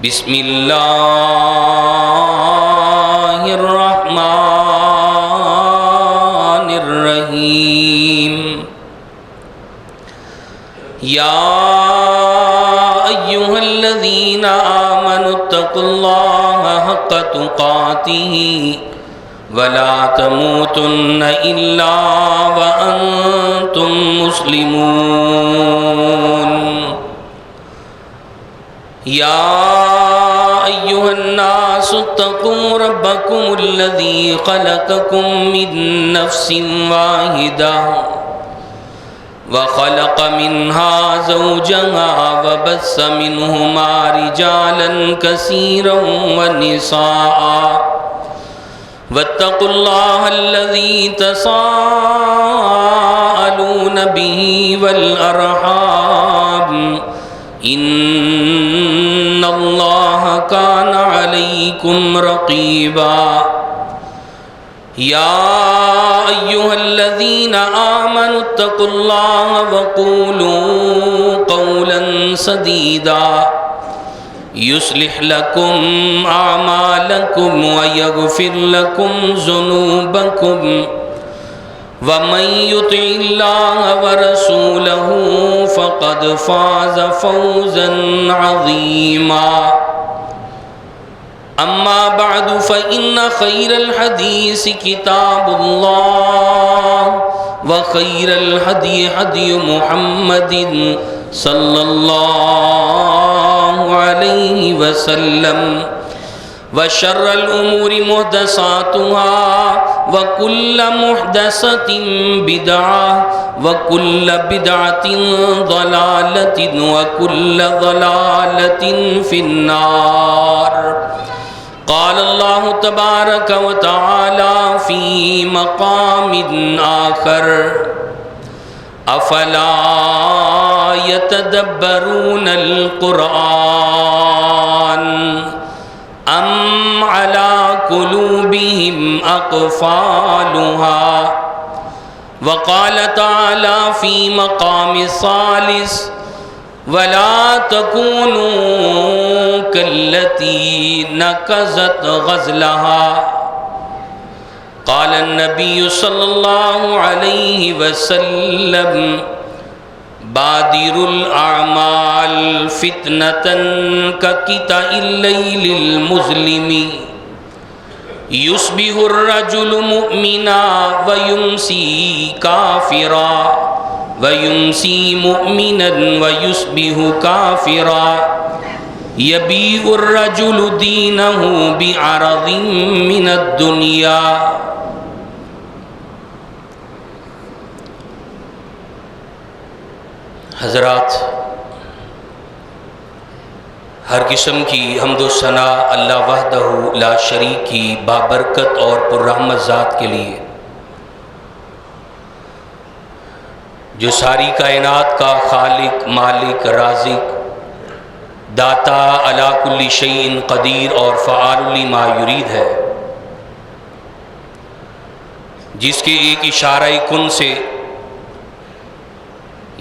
بسم اللہ الرحمن الرحیم یا ایھا الذین آمنوا اتقوا اللہ حق تقاتہ ولا تموتن الا وانتم مسلمون یا ایھا الناس اتقوا ربکم الذی خلقکم من نفس واحدہ وخلق منها زوجها وبث منهما رجالا كثيرا ونساء واتقوا الله الذي تساءلون به والأرحام إن الله كان عليكم رقيبا يا أيها الذين آمنوا اتقوا الله وقولوا قولا سديدا يصلح لكم أعمالكم ويغفر لكم ذنوبكم ومن يطع الله ورسوله فقد فاز فوزا عظيما أما بعد فإن خير الحديث كتاب الله وخير الهدي هدي محمد صلى الله عليه وسلم وشر الأمور محدثاتها وكل محدثة بدعة وكل بدعة ضلالة وكل ضلالة في النار قال الله تبارك وتعالى في مقام آخر أفلا يتدبرون القرآن أم على قلوبهم أقفالها وقال تعالى في مقام ثالث ولا تكونوا كالتي نكثت غزلها قال النبي صلى الله عليه وسلم بادروا الأعمال فتنة كقطع الليل المظلم يصبح الرجل مؤمنا ويمسي كافرا ويمسي مؤمنا ويصبح كافرا يبيع الرجل دينه بعرض من الدنيا حضرات، ہر قسم کی حمد و ثنا اللہ وحدہ لا شریک کی بابرکت اور پررحمت ذات کے لیے جو ساری کائنات کا خالق، مالک، رازق، داتا، علی کل شیء قدیر اور فعال لما یرید ہے، جس کے ایک اشارہ کن سے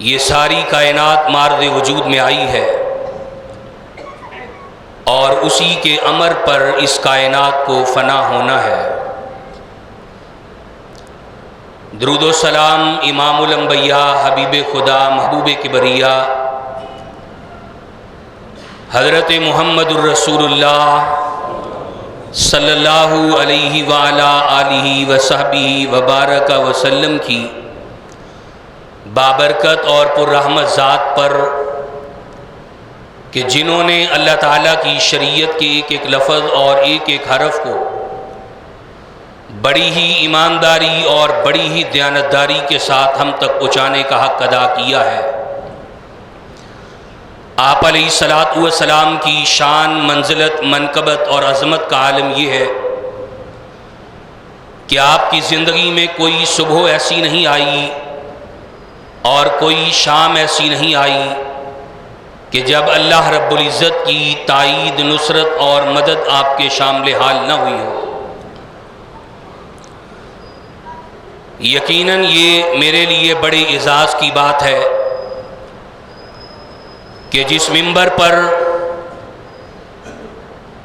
یہ ساری کائنات مارد وجود میں آئی ہے اور اسی کے امر پر اس کائنات کو فنا ہونا ہے۔ درود و سلام امام الانبیاء، حبیب خدا، محبوب کبریاء حضرت محمد الرسول اللہ صلی اللہ علیہ وآلہ آلہ وصحبہ وبارک وسلم کی بابرکت اور پررحمت ذات پر کہ جنہوں نے اللہ تعالیٰ کی شریعت کے ایک ایک لفظ اور ایک ایک حرف کو بڑی ہی ایمانداری اور بڑی ہی دیانتداری کے ساتھ ہم تک پہنچانے کا حق ادا کیا ہے۔ آپ علیہ الصلاۃ والسلام کی شان، منزلت، منقبت اور عظمت کا عالم یہ ہے کہ آپ کی زندگی میں کوئی صبح ایسی نہیں آئی اور کوئی شام ایسی نہیں آئی کہ جب اللہ رب العزت کی تائید، نصرت اور مدد آپ کے شامل حال نہ ہوئی ہو۔ یقیناً یہ میرے لیے بڑے اعزاز کی بات ہے کہ جس منبر پر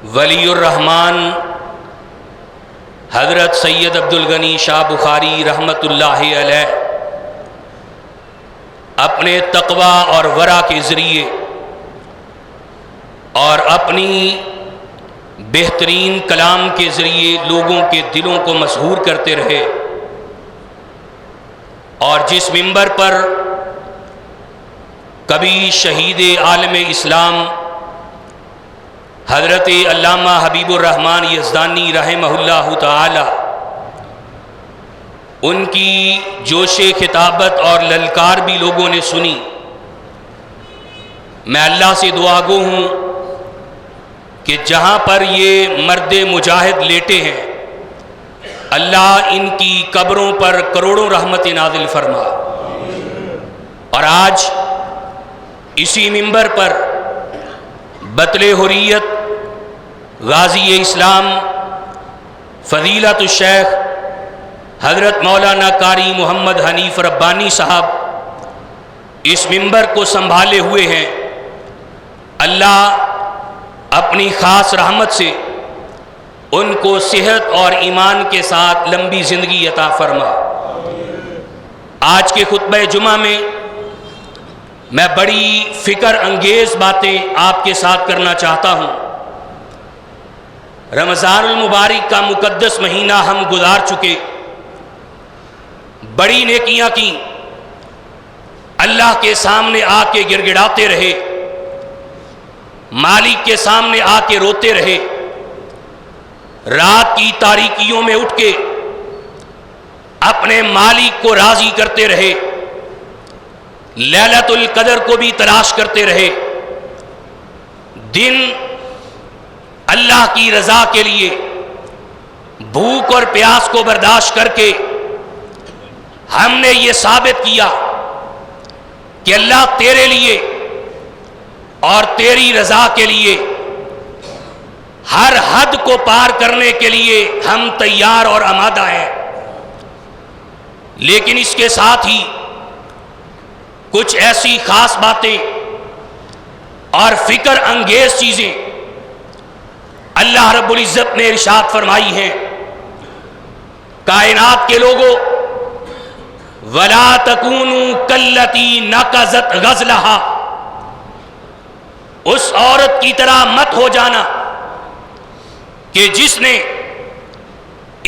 ولی الرحمن حضرت سید عبدالغنی شاہ بخاری رحمۃ اللہ علیہ اپنے تقوی اور ورع کے ذریعے اور اپنی بہترین کلام کے ذریعے لوگوں کے دلوں کو مسحور کرتے رہے، اور جس منبر پر کبھی شہید عالم اسلام حضرت علامہ حبیب الرحمن یزدانی رحمہ اللہ تعالی ان کی جوش خطابت اور للکار بھی لوگوں نے سنی، میں اللہ سے دعا گو ہوں کہ جہاں پر یہ مرد مجاہد لیٹے ہیں اللہ ان کی قبروں پر کروڑوں رحمت نازل فرما۔ اور آج اسی منبر پر بطل حریت غازی اسلام فضیلت الشیخ حضرت مولانا قاری محمد حنیف ربانی صاحب اس منبر کو سنبھالے ہوئے ہیں، اللہ اپنی خاص رحمت سے ان کو صحت اور ایمان کے ساتھ لمبی زندگی عطا فرما۔ آج کے خطبہ جمعہ میں بڑی فکر انگیز باتیں آپ کے ساتھ کرنا چاہتا ہوں۔ رمضان المبارک کا مقدس مہینہ ہم گزار چکے، بڑی نیکیاں کی، اللہ کے سامنے آ کے گڑ گڑاتے رہے، مالک کے سامنے آ کے روتے رہے، رات کی تاریکیوں میں اٹھ کے اپنے مالک کو راضی کرتے رہے، لیلۃ القدر کو بھی تلاش کرتے رہے، دن اللہ کی رضا کے لیے بھوک اور پیاس کو برداشت کر کے ہم نے یہ ثابت کیا کہ اللہ تیرے لیے اور تیری رضا کے لیے ہر حد کو پار کرنے کے لیے ہم تیار اور آمادہ ہیں، لیکن اس کے ساتھ ہی کچھ ایسی خاص باتیں اور فکر انگیز چیزیں اللہ رب العزت نے ارشاد فرمائی ہیں، کائنات کے لوگوں وَلَا تَكُونُوا كَالَّتِي نَقَضَتْ غَزْلَهَا، اس عورت کی طرح مت ہو جانا کہ جس نے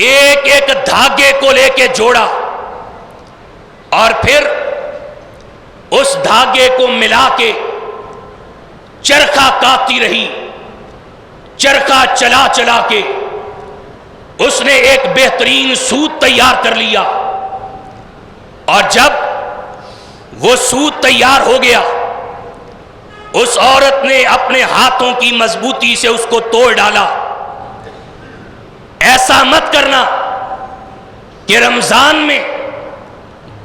ایک ایک دھاگے کو لے کے جوڑا اور پھر اس دھاگے کو ملا کے چرخہ کاٹتی رہی، چرخہ چلا چلا کے اس نے ایک بہترین سوت تیار کر لیا، اور جب وہ سوت تیار ہو گیا اس عورت نے اپنے ہاتھوں کی مضبوطی سے اس کو توڑ ڈالا۔ ایسا مت کرنا کہ رمضان میں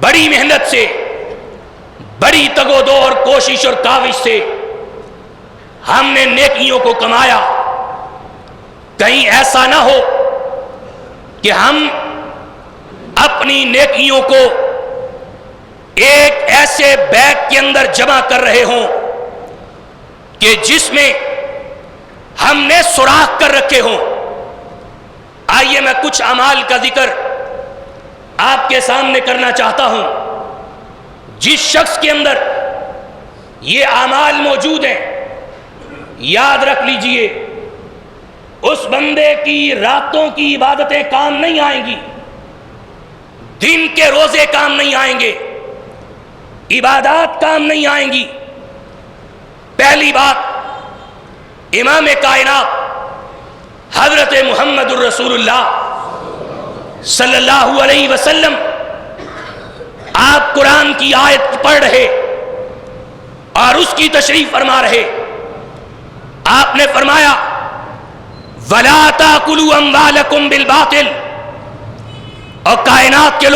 بڑی محنت سے، بڑی تگ و دو اور کوشش اور کاوش سے ہم نے نیکیوں کو کمایا، کہیں ایسا نہ ہو کہ ہم اپنی نیکیوں کو ایک ایسے بیگ کے اندر جمع کر رہے ہوں کہ جس میں ہم نے سوراخ کر رکھے ہوں۔ آئیے میں کچھ اعمال کا ذکر آپ کے سامنے کرنا چاہتا ہوں، جس شخص کے اندر یہ اعمال موجود ہیں یاد رکھ لیجئے اس بندے کی راتوں کی عبادتیں کام نہیں آئیں گی، دن کے روزے کام نہیں آئیں گے، عبادات کام نہیں آئیں گی۔ پہلی بات، امام کائنات حضرت محمد الرسول اللہ صلی اللہ علیہ وسلم آپ قرآن کی آیت پڑھ رہے اور اس کی تشریح فرما رہے، آپ نے فرمایا وَلَا تَأْكُلُوا أَمْوَالَكُمْ بِالْبَاطِلِ، اور کائنات کے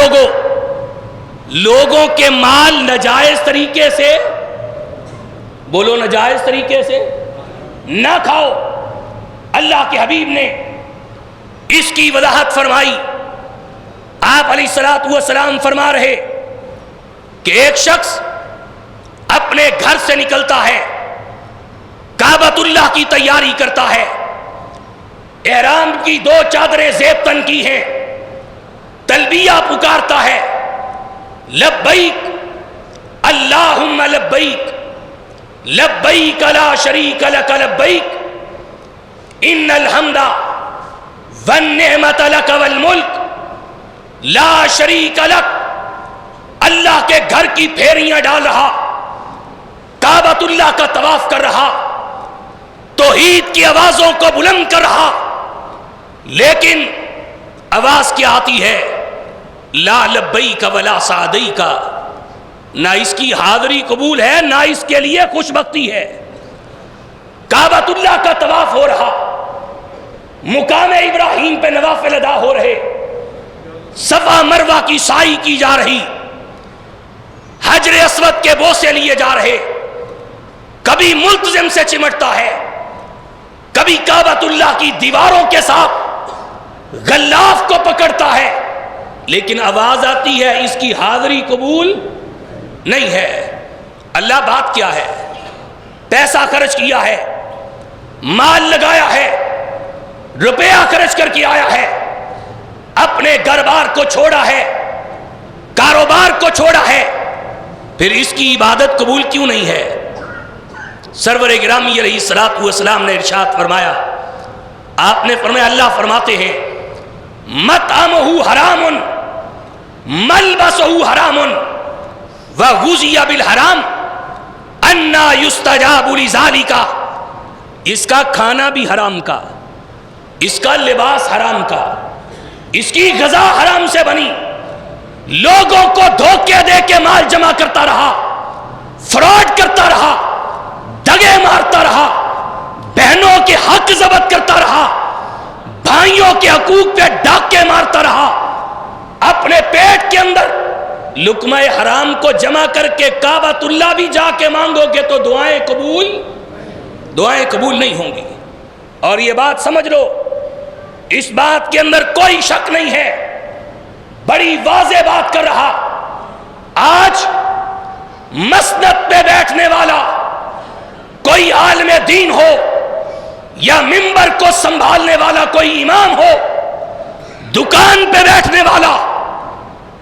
لوگوں کے مال ناجائز طریقے سے، بولو ناجائز طریقے سے نہ کھاؤ۔ اللہ کے حبیب نے اس کی وضاحت فرمائی، آپ علیہ الصلوۃ والسلام فرما رہے کہ ایک شخص اپنے گھر سے نکلتا ہے، کعبۃ اللہ کی تیاری کرتا ہے، احرام کی 2 چادریں زیب تن کی ہیں، تلبیہ پکارتا ہے، لبیک اللہم لبیک لبیک لا شریک لک لبیک ان الحمد والنعمت لک والملک لا شریک لک۔ اللہ کے گھر کی پھیریاں ڈال رہا، کعبۃ اللہ کا طواف کر رہا، توحید کی آوازوں کو بلند کر رہا، لیکن آواز کیا آتی ہے؟ لا لبیک ولا سعدیک۔ نہ اس کی حاضری قبول ہے، نہ اس کے لیے خوش بختی ہے۔ کعبۃ اللہ کا طواف ہو رہا، مقام ابراہیم پہ نوافل ادا ہو رہے، صفا مروہ کی سعی کی جا رہی، حجر اسود کے بوسے لیے جا رہے، کبھی ملتزم سے چمٹتا ہے، کبھی کعبۃ اللہ کی دیواروں کے ساتھ غلاف کو پکڑتا ہے، لیکن آواز آتی ہے اس کی حاضری قبول نہیں ہے۔ اللہ بات کیا ہے؟ پیسہ خرچ کیا ہے، مال لگایا ہے، روپیہ خرچ کر کے آیا ہے، اپنے گھر بار کو چھوڑا ہے، کاروبار کو چھوڑا ہے، پھر اس کی عبادت قبول کیوں نہیں ہے؟ سرور گرامی علیہ الصلوۃ والسلام نے ارشاد فرمایا، آپ نے فرمایا، اللہ فرماتے ہیں مطعمہ حرام ملبسہ حرام وغذی بالحرام انا یستجاب لذالک۔ اس کا کھانا بھی حرام کا، اس کا لباس حرام کا، اس کی غذا حرام سے بنی، لوگوں کو دھوکے دے کے مال جمع کرتا رہا، فراڈ کرتا رہا، دگے مارتا رہا، بہنوں کے حق ضبط کرتا رہا، بھائیوں کے حقوق پہ ڈاکے مارتا رہا، اپنے پیٹ کے اندر لقمہ حرام کو جمع کر کے کعبۃ اللہ بھی جا کے مانگو گے تو دعائیں قبول نہیں ہوں گی۔ اور یہ بات سمجھ لو، اس بات کے اندر کوئی شک نہیں ہے، بڑی واضح بات کر رہا، آج مسند پہ بیٹھنے والا کوئی عالم دین ہو یا منبر کو سنبھالنے والا کوئی امام ہو، دکان پہ بیٹھنے والا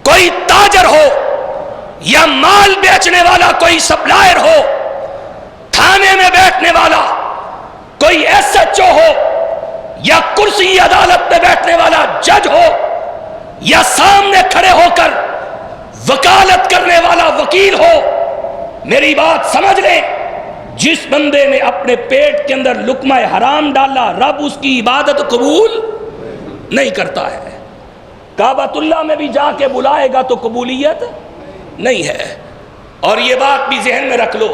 کوئی تاجر ہو یا مال بیچنے والا کوئی سپلائر ہو، تھانے میں بیٹھنے والا کوئی ایس ایچ او ہو یا کرسی عدالت پہ بیٹھنے والا جج ہو یا سامنے کھڑے ہو کر وکالت کرنے والا وکیل ہو، میری بات سمجھ لیں، جس بندے نے اپنے پیٹ کے اندر لقمہ حرام ڈالا، رب اس کی عبادت قبول نہیں کرتا ہے۔ کعبۃ اللہ میں بھی جا کے بلائے گا تو قبولیت نہیں ہے۔ اور یہ بات بھی ذہن میں رکھ لو،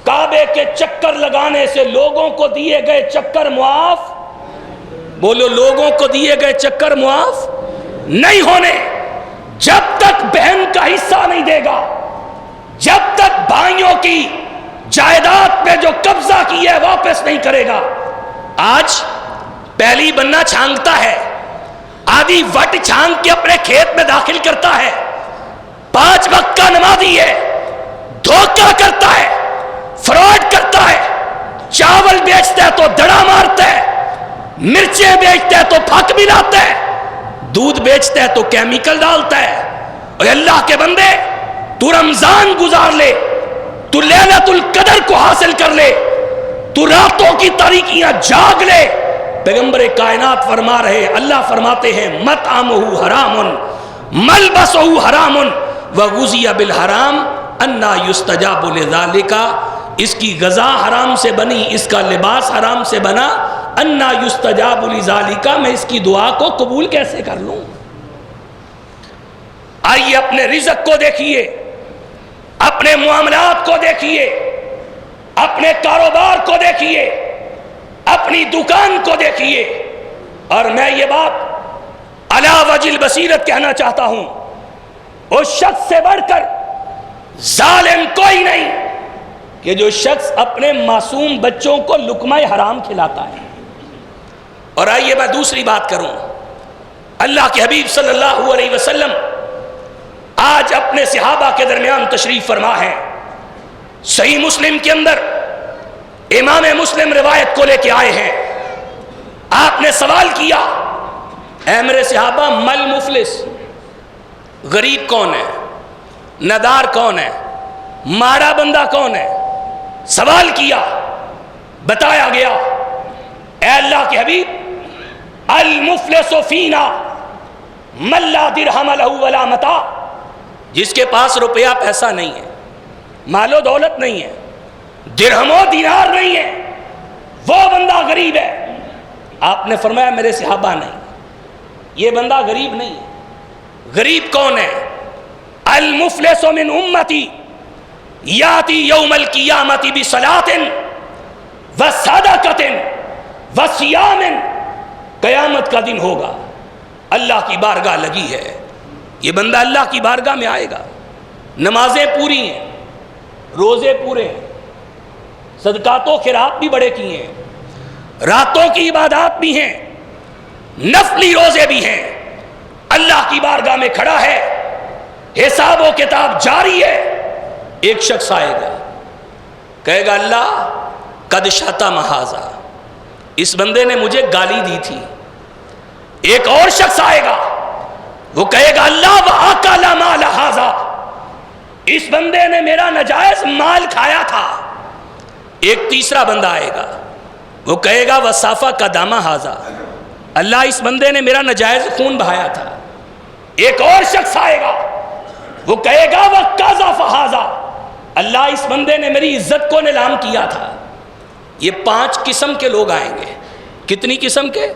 کعبے کے چکر لگانے سے لوگوں کو دیے گئے چکر معاف، بولو لوگوں کو دیے گئے چکر معاف نہیں ہونے، جب تک بہن کا حصہ نہیں دے گا، جب تک بھائیوں کی جائیداد پہ جو قبضہ کیا ہے واپس نہیں کرے گا۔ آج پہلی بننا چھانگتا ہے، آدھی وٹ چھانگ کے اپنے کھیت میں داخل کرتا ہے، 5 وقت کا نمازی ہے، دھوکہ کرتا ہے، فراڈ کرتا ہے، چاول بیچتا ہے تو دڑا مارتا ہے، مرچیں بیچتا ہے تو پھک ملاتا ہے، دودھ بیچتا ہے تو کیمیکل ڈالتا ہے۔ اور اللہ کے بندے، تو رمضان گزار لے، تو لیلۃ القدر کو حاصل کر لے، تو راتوں کی تاریکیاں جاگ لے، پیغمبر کائنات فرما رہے، اللہ فرماتے ہیں مطعمہ حرام ملبسہ حرام وغذی بالحرام انا یستجاب لذالک۔ اس کی غذا حرام سے بنی، اس کا لباس حرام سے بنا، انا یستجاب لذالک، میں اس کی دعا کو قبول کیسے کر لوں؟ آئیے اپنے رزق کو دیکھیے، اپنے معاملات کو دیکھیے، اپنے کاروبار کو دیکھیے، اپنی دکان کو دیکھیے، اور میں یہ بات علی وجہ البصیرت کہنا چاہتا ہوں، اس شخص سے بڑھ کر ظالم کوئی نہیں کہ جو شخص اپنے معصوم بچوں کو لقمہ حرام کھلاتا ہے۔ اور آئیے میں دوسری بات کروں، اللہ کے حبیب صلی اللہ علیہ وسلم آج اپنے صحابہ کے درمیان تشریف فرما ہے۔ صحیح مسلم کے اندر امام مسلم روایت کو لے کے آئے ہیں، آپ نے سوال کیا اے میرے صحابہ مل مفلس، غریب کون ہے، ندار کون ہے، مارا بندہ کون ہے؟ سوال کیا، بتایا گیا اے اللہ کے حبیب المفلس فینا من لا درہم لہ ولا متاع، جس کے پاس روپیہ پیسہ نہیں ہے، مال و دولت نہیں ہے، درہم و دینار نہیں ہے، وہ بندہ غریب ہے۔ آپ نے فرمایا میرے صحابہ نہیں، یہ بندہ غریب نہیں ہے۔ غریب کون ہے؟ المفلس من امتی یاتی یوم القیامت بصلاۃ وصدقۃ وصیام، قیامت کا دن ہوگا، اللہ کی بارگاہ لگی ہے، یہ بندہ اللہ کی بارگاہ میں آئے گا، نمازیں پوری ہیں، روزے پورے ہیں، صدقات و خیرات بھی بڑے کیے ہیں، راتوں کی عبادات بھی ہیں، نفلی روزے بھی ہیں، اللہ کی بارگاہ میں کھڑا ہے، حساب و کتاب جاری ہے۔ ایک شخص آئے گا کہے گا اللہ قد شتم ھذا، اس بندے نے مجھے گالی دی تھی۔ ایک اور شخص آئے گا وہ کہے گا اللہ وَأَكَلَ مَالَ ھذا، اس بندے نے میرا ناجائز مال کھایا تھا۔ ایک تیسرا بندہ آئے گا وہ کہے گا وَسَفَكَ دَمَ ھذا، اللہ اس بندے نے میرا ناجائز خون بہایا تھا۔ ایک اور شخص آئے گا وہ کہے گا وَقَذَفَ ھذا، اللہ اس بندے نے میری عزت کو نیلام کیا تھا۔ یہ 5 قسم کے لوگ آئیں گے۔ کتنی قسم کے؟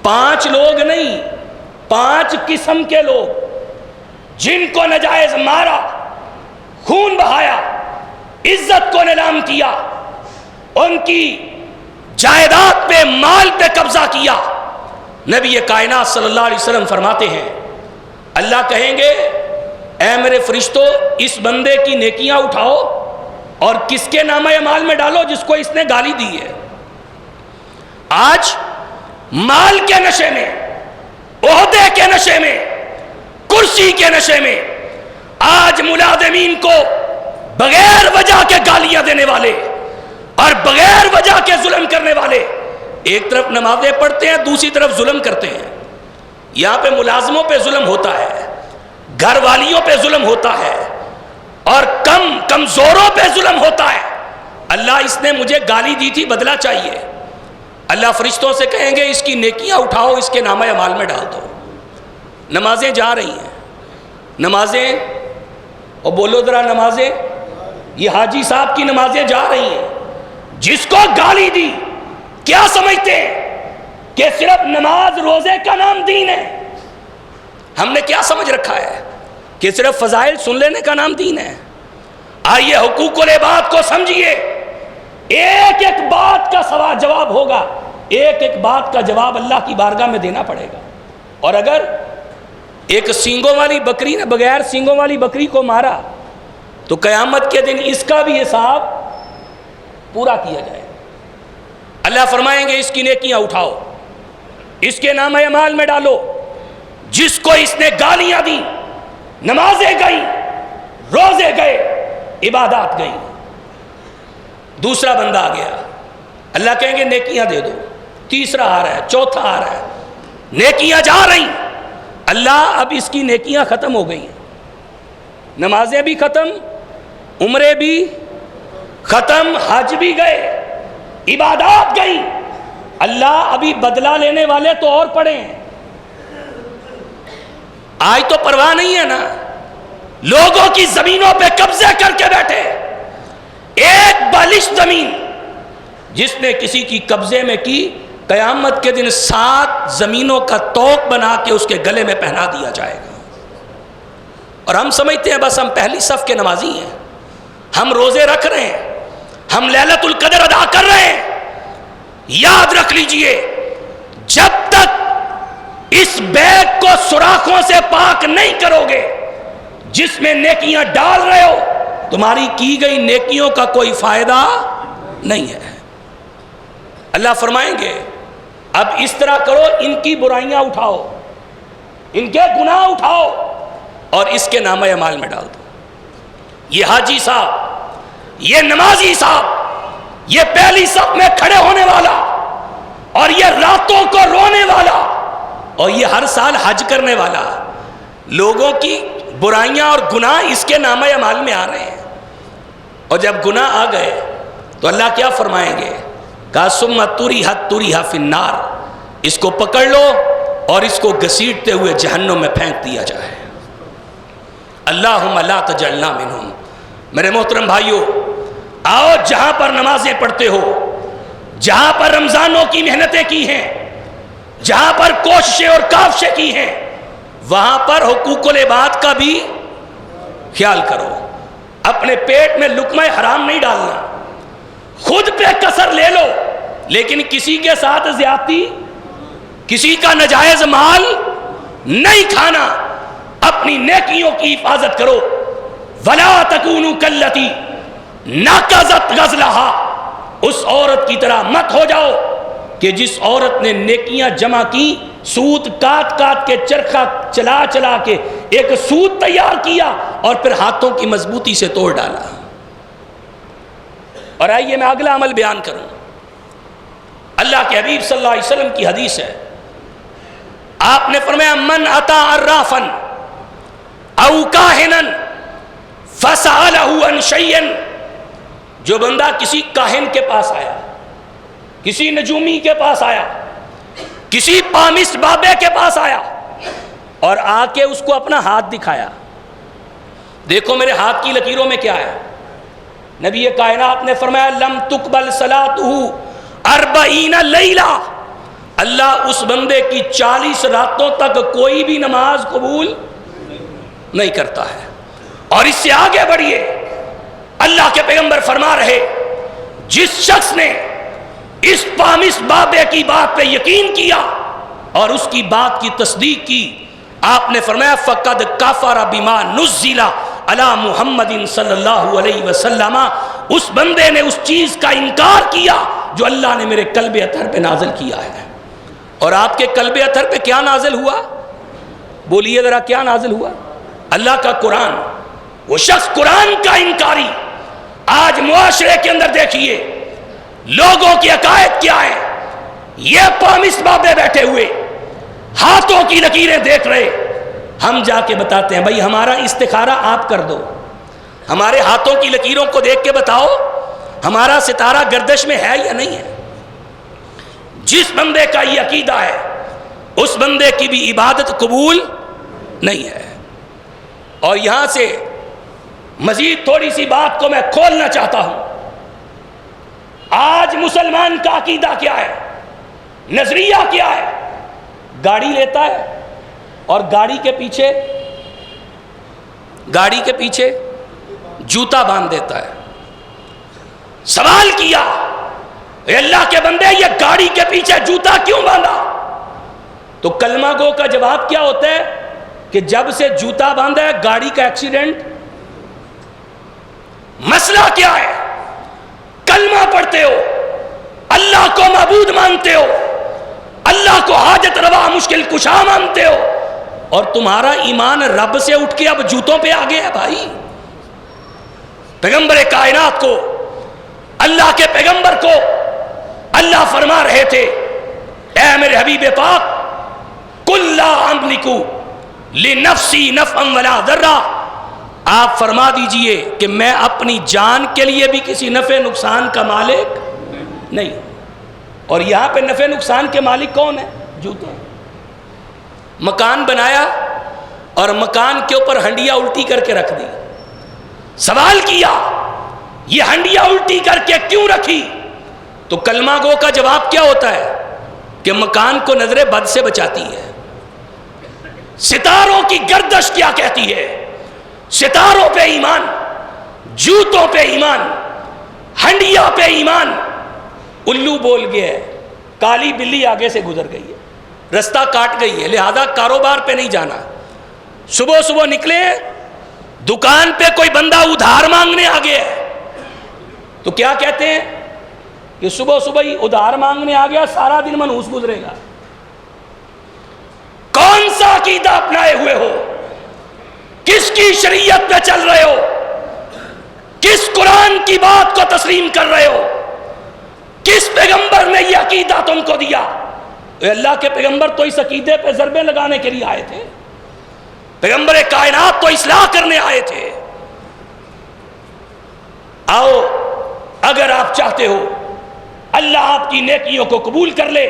5 لوگ نہیں، 5 قسم کے لوگ، جن کو ناجائز مارا، خون بہایا، عزت کو نیلام کیا، ان کی جائیداد پہ، مال پہ قبضہ کیا۔ نبی کائنات صلی اللہ علیہ وسلم فرماتے ہیں اللہ کہیں گے اے میرے فرشتوں اس بندے کی نیکیاں اٹھاؤ اور کس کے نامہ اعمال میں ڈالو جس کو اس نے گالی دی ہے۔ آج مال کے نشے میں، عہدے کے نشے میں، کرسی کے نشے میں، آج ملازمین کو بغیر وجہ کے گالیاں دینے والے اور بغیر وجہ کے ظلم کرنے والے، ایک طرف نمازیں پڑھتے ہیں دوسری طرف ظلم کرتے ہیں۔ یہاں پہ ملازموں پہ ظلم ہوتا ہے، گھر والیوں پہ ظلم ہوتا ہے، اور کمزوروں پہ ظلم ہوتا ہے۔ اللہ اس نے مجھے گالی دی تھی، بدلہ چاہیے۔ اللہ فرشتوں سے کہیں گے اس کی نیکیاں اٹھاؤ، اس کے نامہ اعمال میں ڈال دو۔ نمازیں جا رہی ہیں، نمازیں، اور بولو ذرا نمازیں، یہ حاجی صاحب کی نمازیں جا رہی ہیں۔ جس کو گالی دی کیا سمجھتے ہیں کہ صرف نماز روزے کا نام دین ہے؟ ہم نے کیا سمجھ رکھا ہے کہ صرف فضائل سن لینے کا نام دین ہے؟ آئیے حقوق العباد کو سمجھیے، ایک ایک بات کا سوال جواب ہوگا، ایک ایک بات کا جواب اللہ کی بارگاہ میں دینا پڑے گا۔ اور اگر ایک سینگوں والی بکری نے بغیر سینگوں والی بکری کو مارا تو قیامت کے دن اس کا بھی حساب پورا کیا جائے۔ اللہ فرمائیں گے اس کی نیکیاں اٹھاؤ، اس کے نامہ اعمال میں ڈالو۔ جس کو اس نے گالیاں دی، نمازیں گئیں، روزے گئے، عبادات گئیں۔ دوسرا بندہ آ گیا، اللہ کہیں گے نیکیاں دے دو۔ تیسرا آ رہا ہے، چوتھا آ رہا ہے، نیکیاں جا رہی، اللہ اب اس کی نیکیاں ختم ہو گئی ہیں، نمازیں بھی ختم، عمرے بھی ختم، حج بھی گئے، عبادات گئیں۔ اللہ ابھی بدلہ لینے والے تو اور پڑے ہیں۔ آج تو پرواہ نہیں ہے نا، لوگوں کی زمینوں پہ قبضے کر کے بیٹھے۔ ایک بالشت زمین جس نے کسی کی قبضے میں کی، قیامت کے دن 7 زمینوں کا توق بنا کے اس کے گلے میں پہنا دیا جائے گا۔ اور ہم سمجھتے ہیں بس ہم پہلی صف کے نمازی ہیں، ہم روزے رکھ رہے ہیں، ہم لیلۃ القدر ادا کر رہے ہیں۔ یاد رکھ لیجئے، جب تک اس بیگ کو سوراخوں سے پاک نہیں کرو گے جس میں نیکیاں ڈال رہے ہو، تمہاری کی گئی نیکیوں کا کوئی فائدہ نہیں ہے۔ اللہ فرمائیں گے اب اس طرح کرو، ان کی برائیاں اٹھاؤ، ان کے گناہ اٹھاؤ اور اس کے نامہ اعمال میں ڈال دو۔ یہ حاجی صاحب، یہ نمازی صاحب، یہ پہلی صف میں کھڑے ہونے والا اور یہ رات اور یہ ہر سال حج کرنے والا، لوگوں کی برائیاں اور گناہ اس کے نامہ اعمال میں آ رہے ہیں، اور جب گناہ آ گئے تو اللہ کیا فرمائیں گے؟ کہا ثم طُرِحَ فِی النَّارِ، اس کو پکڑ لو اور اس کو گھسیٹتے ہوئے جہنم میں پھینک دیا جائے۔ اللہم لا تجعلنا منہم۔ میرے محترم بھائیو، آؤ جہاں پر نمازیں پڑھتے ہو، جہاں پر رمضانوں کی محنتیں کی ہیں، جہاں پر کوششیں اور کاوشیں کی ہیں، وہاں پر حقوق العباد کا بھی خیال کرو۔ اپنے پیٹ میں لقمہ حرام نہیں ڈالنا، خود پہ کسر لے لو لیکن کسی کے ساتھ زیادتی، کسی کا نجائز مال نہیں کھانا، اپنی نیکیوں کی حفاظت کرو۔ وَلَا تَكُونُوا كَالَّتِي نَقَضَتْ غَزْلَهَا، اس عورت کی طرح مت ہو جاؤ کہ جس عورت نے نیکیاں جمع کی، سوت کاٹ کاٹ کے، چرخہ چلا چلا کے ایک سوت تیار کیا اور پھر ہاتھوں کی مضبوطی سے توڑ ڈالا۔ اور آئیے میں اگلا عمل بیان کروں۔ اللہ کے حبیب صلی اللہ علیہ وسلم کی حدیث ہے، آپ نے فرمایا من اتی عرافا او کاہنا فسألہ عن شیء، جو بندہ کسی کاہن کے پاس آیا، کسی نجومی کے پاس آیا، کسی پامس بابے کے پاس آیا اور آ کے اس کو اپنا ہاتھ دکھایا، دیکھو میرے ہاتھ کی لکیروں میں کیا ہے، نبی کائنات نے فرمایا لم تقبل صلاتہ 40 لیلہ، اللہ اس بندے کی 40 راتوں تک کوئی بھی نماز قبول نہیں کرتا ہے۔ اور اس سے آگے بڑھیے، اللہ کے پیغمبر فرما رہے جس شخص نے اس پامس بابے کی بات پہ یقین کیا اور اس کی بات کی تصدیق کی، آپ نے فرمایا فقد کفر بما نزل علی محمد صلی اللہ علیہ وسلم، اس بندے نے اس چیز کا انکار کیا جو اللہ نے میرے قلب اطہر پہ نازل کیا ہے۔ اور آپ کے قلب اطہر پہ کیا نازل ہوا؟ بولیے ذرا کیا نازل ہوا؟ اللہ کا قرآن۔ وہ شخص قرآن کا انکاری، آج معاشرے کے اندر دیکھیے لوگوں کی عقائد کیا ہے، یہ پامس بابے بیٹھے ہوئے ہاتھوں کی لکیریں دیکھ رہے، ہم جا کے بتاتے ہیں بھائی ہمارا استخارہ آپ کر دو، ہمارے ہاتھوں کی لکیروں کو دیکھ کے بتاؤ ہمارا ستارہ گردش میں ہے یا نہیں ہے۔ جس بندے کا یہ عقیدہ ہے اس بندے کی بھی عبادت قبول نہیں ہے۔ اور یہاں سے مزید تھوڑی سی بات کو میں کھولنا چاہتا ہوں۔ آج مسلمان کا عقیدہ کیا ہے، نظریہ کیا ہے؟ گاڑی لیتا ہے اور گاڑی کے پیچھے جوتا باندھ دیتا ہے۔ سوال کیا اے اللہ کے بندے یہ گاڑی کے پیچھے جوتا کیوں باندھا؟ تو کلمہ گو کا جواب کیا ہوتا ہے کہ جب سے جوتا باندھا ہے گاڑی کا ایکسیڈنٹ۔ مسئلہ کیا ہے؟ کلمہ پڑھتے ہو، اللہ کو معبود مانتے ہو، اللہ کو حاجت روا مشکل کشا مانتے ہو، اور تمہارا ایمان رب سے اٹھ کے اب جوتوں پہ آ گیا ہے۔ بھائی پیغمبر کائنات کو، اللہ کے پیغمبر کو اللہ فرما رہے تھے اے میرے حبیب پاک قل لا املک لنفسی نفعا ولا ضرا، آپ فرما دیجئے کہ میں اپنی جان کے لیے بھی کسی نفع نقصان کا مالک نہیں۔ اور یہاں پہ نفع نقصان کے مالک کون ہے؟ جوتے۔ مکان بنایا اور مکان کے اوپر ہنڈیا الٹی کر کے رکھ دی، سوال کیا یہ ہنڈیا الٹی کر کے کیوں رکھی؟ تو کلمہ گو کا جواب کیا ہوتا ہے کہ مکان کو نظر بد سے بچاتی ہے۔ ستاروں کی گردش کیا کہتی ہے؟ ستاروں پہ ایمان، جوتوں پہ ایمان، ہنڈیا پہ ایمان۔ الو بول گیا ہے، کالی بلی آگے سے گزر گئی ہے، رستہ کاٹ گئی ہے، لہذا کاروبار پہ نہیں جانا۔ صبح صبح نکلے، دکان پہ کوئی بندہ ادھار مانگنے آ گیا ہے تو کیا کہتے ہیں کہ صبح صبح ہی ادھار مانگنے آ گیا، سارا دن منحوس گزرے گا۔ کون سا عقیدہ اپنائے ہوئے ہو؟ کس کی شریعت پہ چل رہے ہو؟ کس قرآن کی بات کو تسلیم کر رہے ہو؟ کس پیغمبر نے یہ عقیدہ تم کو دیا؟ اللہ کے پیغمبر تو اس عقیدے پہ ضربیں لگانے کے لیے آئے تھے، پیغمبر کائنات تو اصلاح کرنے آئے تھے۔ آؤ، اگر آپ چاہتے ہو اللہ آپ کی نیکیوں کو قبول کر لے،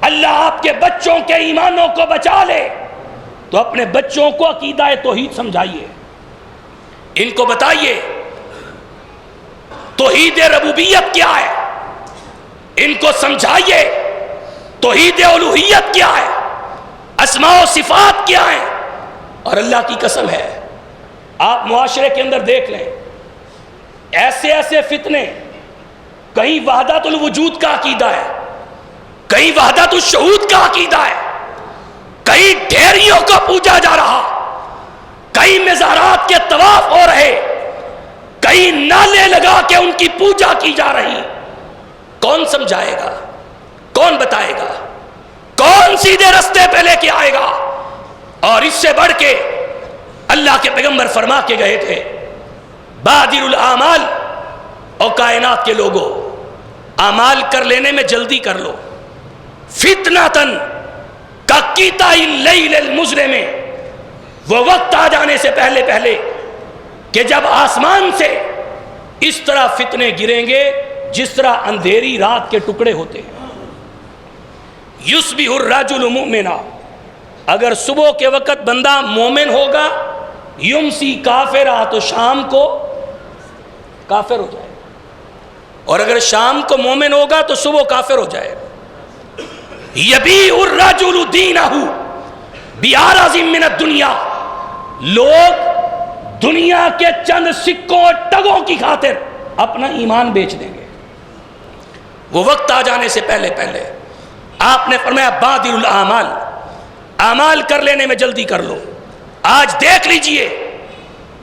اللہ آپ کے بچوں کے ایمانوں کو بچا لے، تو اپنے بچوں کو عقیدہ توحید سمجھائیے، ان کو بتائیے توحید ربوبیت کیا ہے، ان کو سمجھائیے توحید الوہیت کیا ہے، اسماء و صفات کیا ہیں۔ اور اللہ کی قسم ہے، آپ معاشرے کے اندر دیکھ لیں، ایسے ایسے فتنے، کہیں وحدت الوجود کا عقیدہ ہے، کہیں وحدت الشہود کا عقیدہ ہے، کہیں ڈھیریوں کو پوجا جا رہا، کہیں مزارات کے طواف ہو رہے، کہیں نالے لگا کے ان کی پوجا کی جا رہی۔ کون سمجھائے گا؟ کون بتائے گا؟ کون سیدھے رستے پہ لے کے آئے گا؟ اور اس سے بڑھ کے اللہ کے پیغمبر فرما کے گئے تھے، بادر الاعمال، اور کائنات کے لوگوں، اعمال کر لینے میں جلدی کر لو، فتنتن کقطع اللیل المظلم، وہ وقت آ جانے سے پہلے پہلے کہ جب آسمان سے اس طرح فتنے گریں گے جس طرح اندھیری رات کے ٹکڑے ہوتے ہیں۔ یصبح الرجل مؤمنا، اگر صبح کے وقت بندہ مومن ہوگا، یمسی کافرا، تو شام کو کافر ہو جائے گا، اور اگر شام کو مومن ہوگا تو صبح کافر ہو جائے گا۔ یبیع الرجل دینہ بعرض من الدنیا، لوگ دنیا کے چند سکوں اور ٹگوں کی خاطر اپنا ایمان بیچ دیں گے۔ وہ وقت آ جانے سے پہلے پہلے آپ نے فرمایا بادر الاعمال، اعمال کر لینے میں جلدی کر لو۔ آج دیکھ لیجئے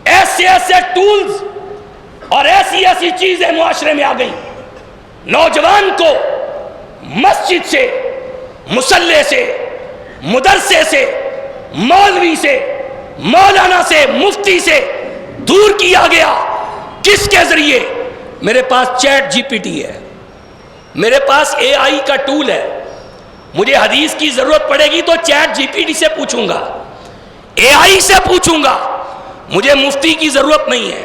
ایسے ایسے ٹولز اور ایسی ایسی چیزیں معاشرے میں آ گئی، نوجوان کو مسجد سے، مصلی سے، مدرسے سے، مولوی سے، مولانا سے، مفتی سے دور کیا گیا۔ کس کے ذریعے؟ میرے پاس چیٹ جی پی ٹی ہے، میرے پاس اے آئی کا ٹول ہے، مجھے حدیث کی ضرورت پڑے گی تو چیٹ جی پی ٹی سے پوچھوں گا، اے آئی سے پوچھوں گا، مجھے مفتی کی ضرورت نہیں ہے،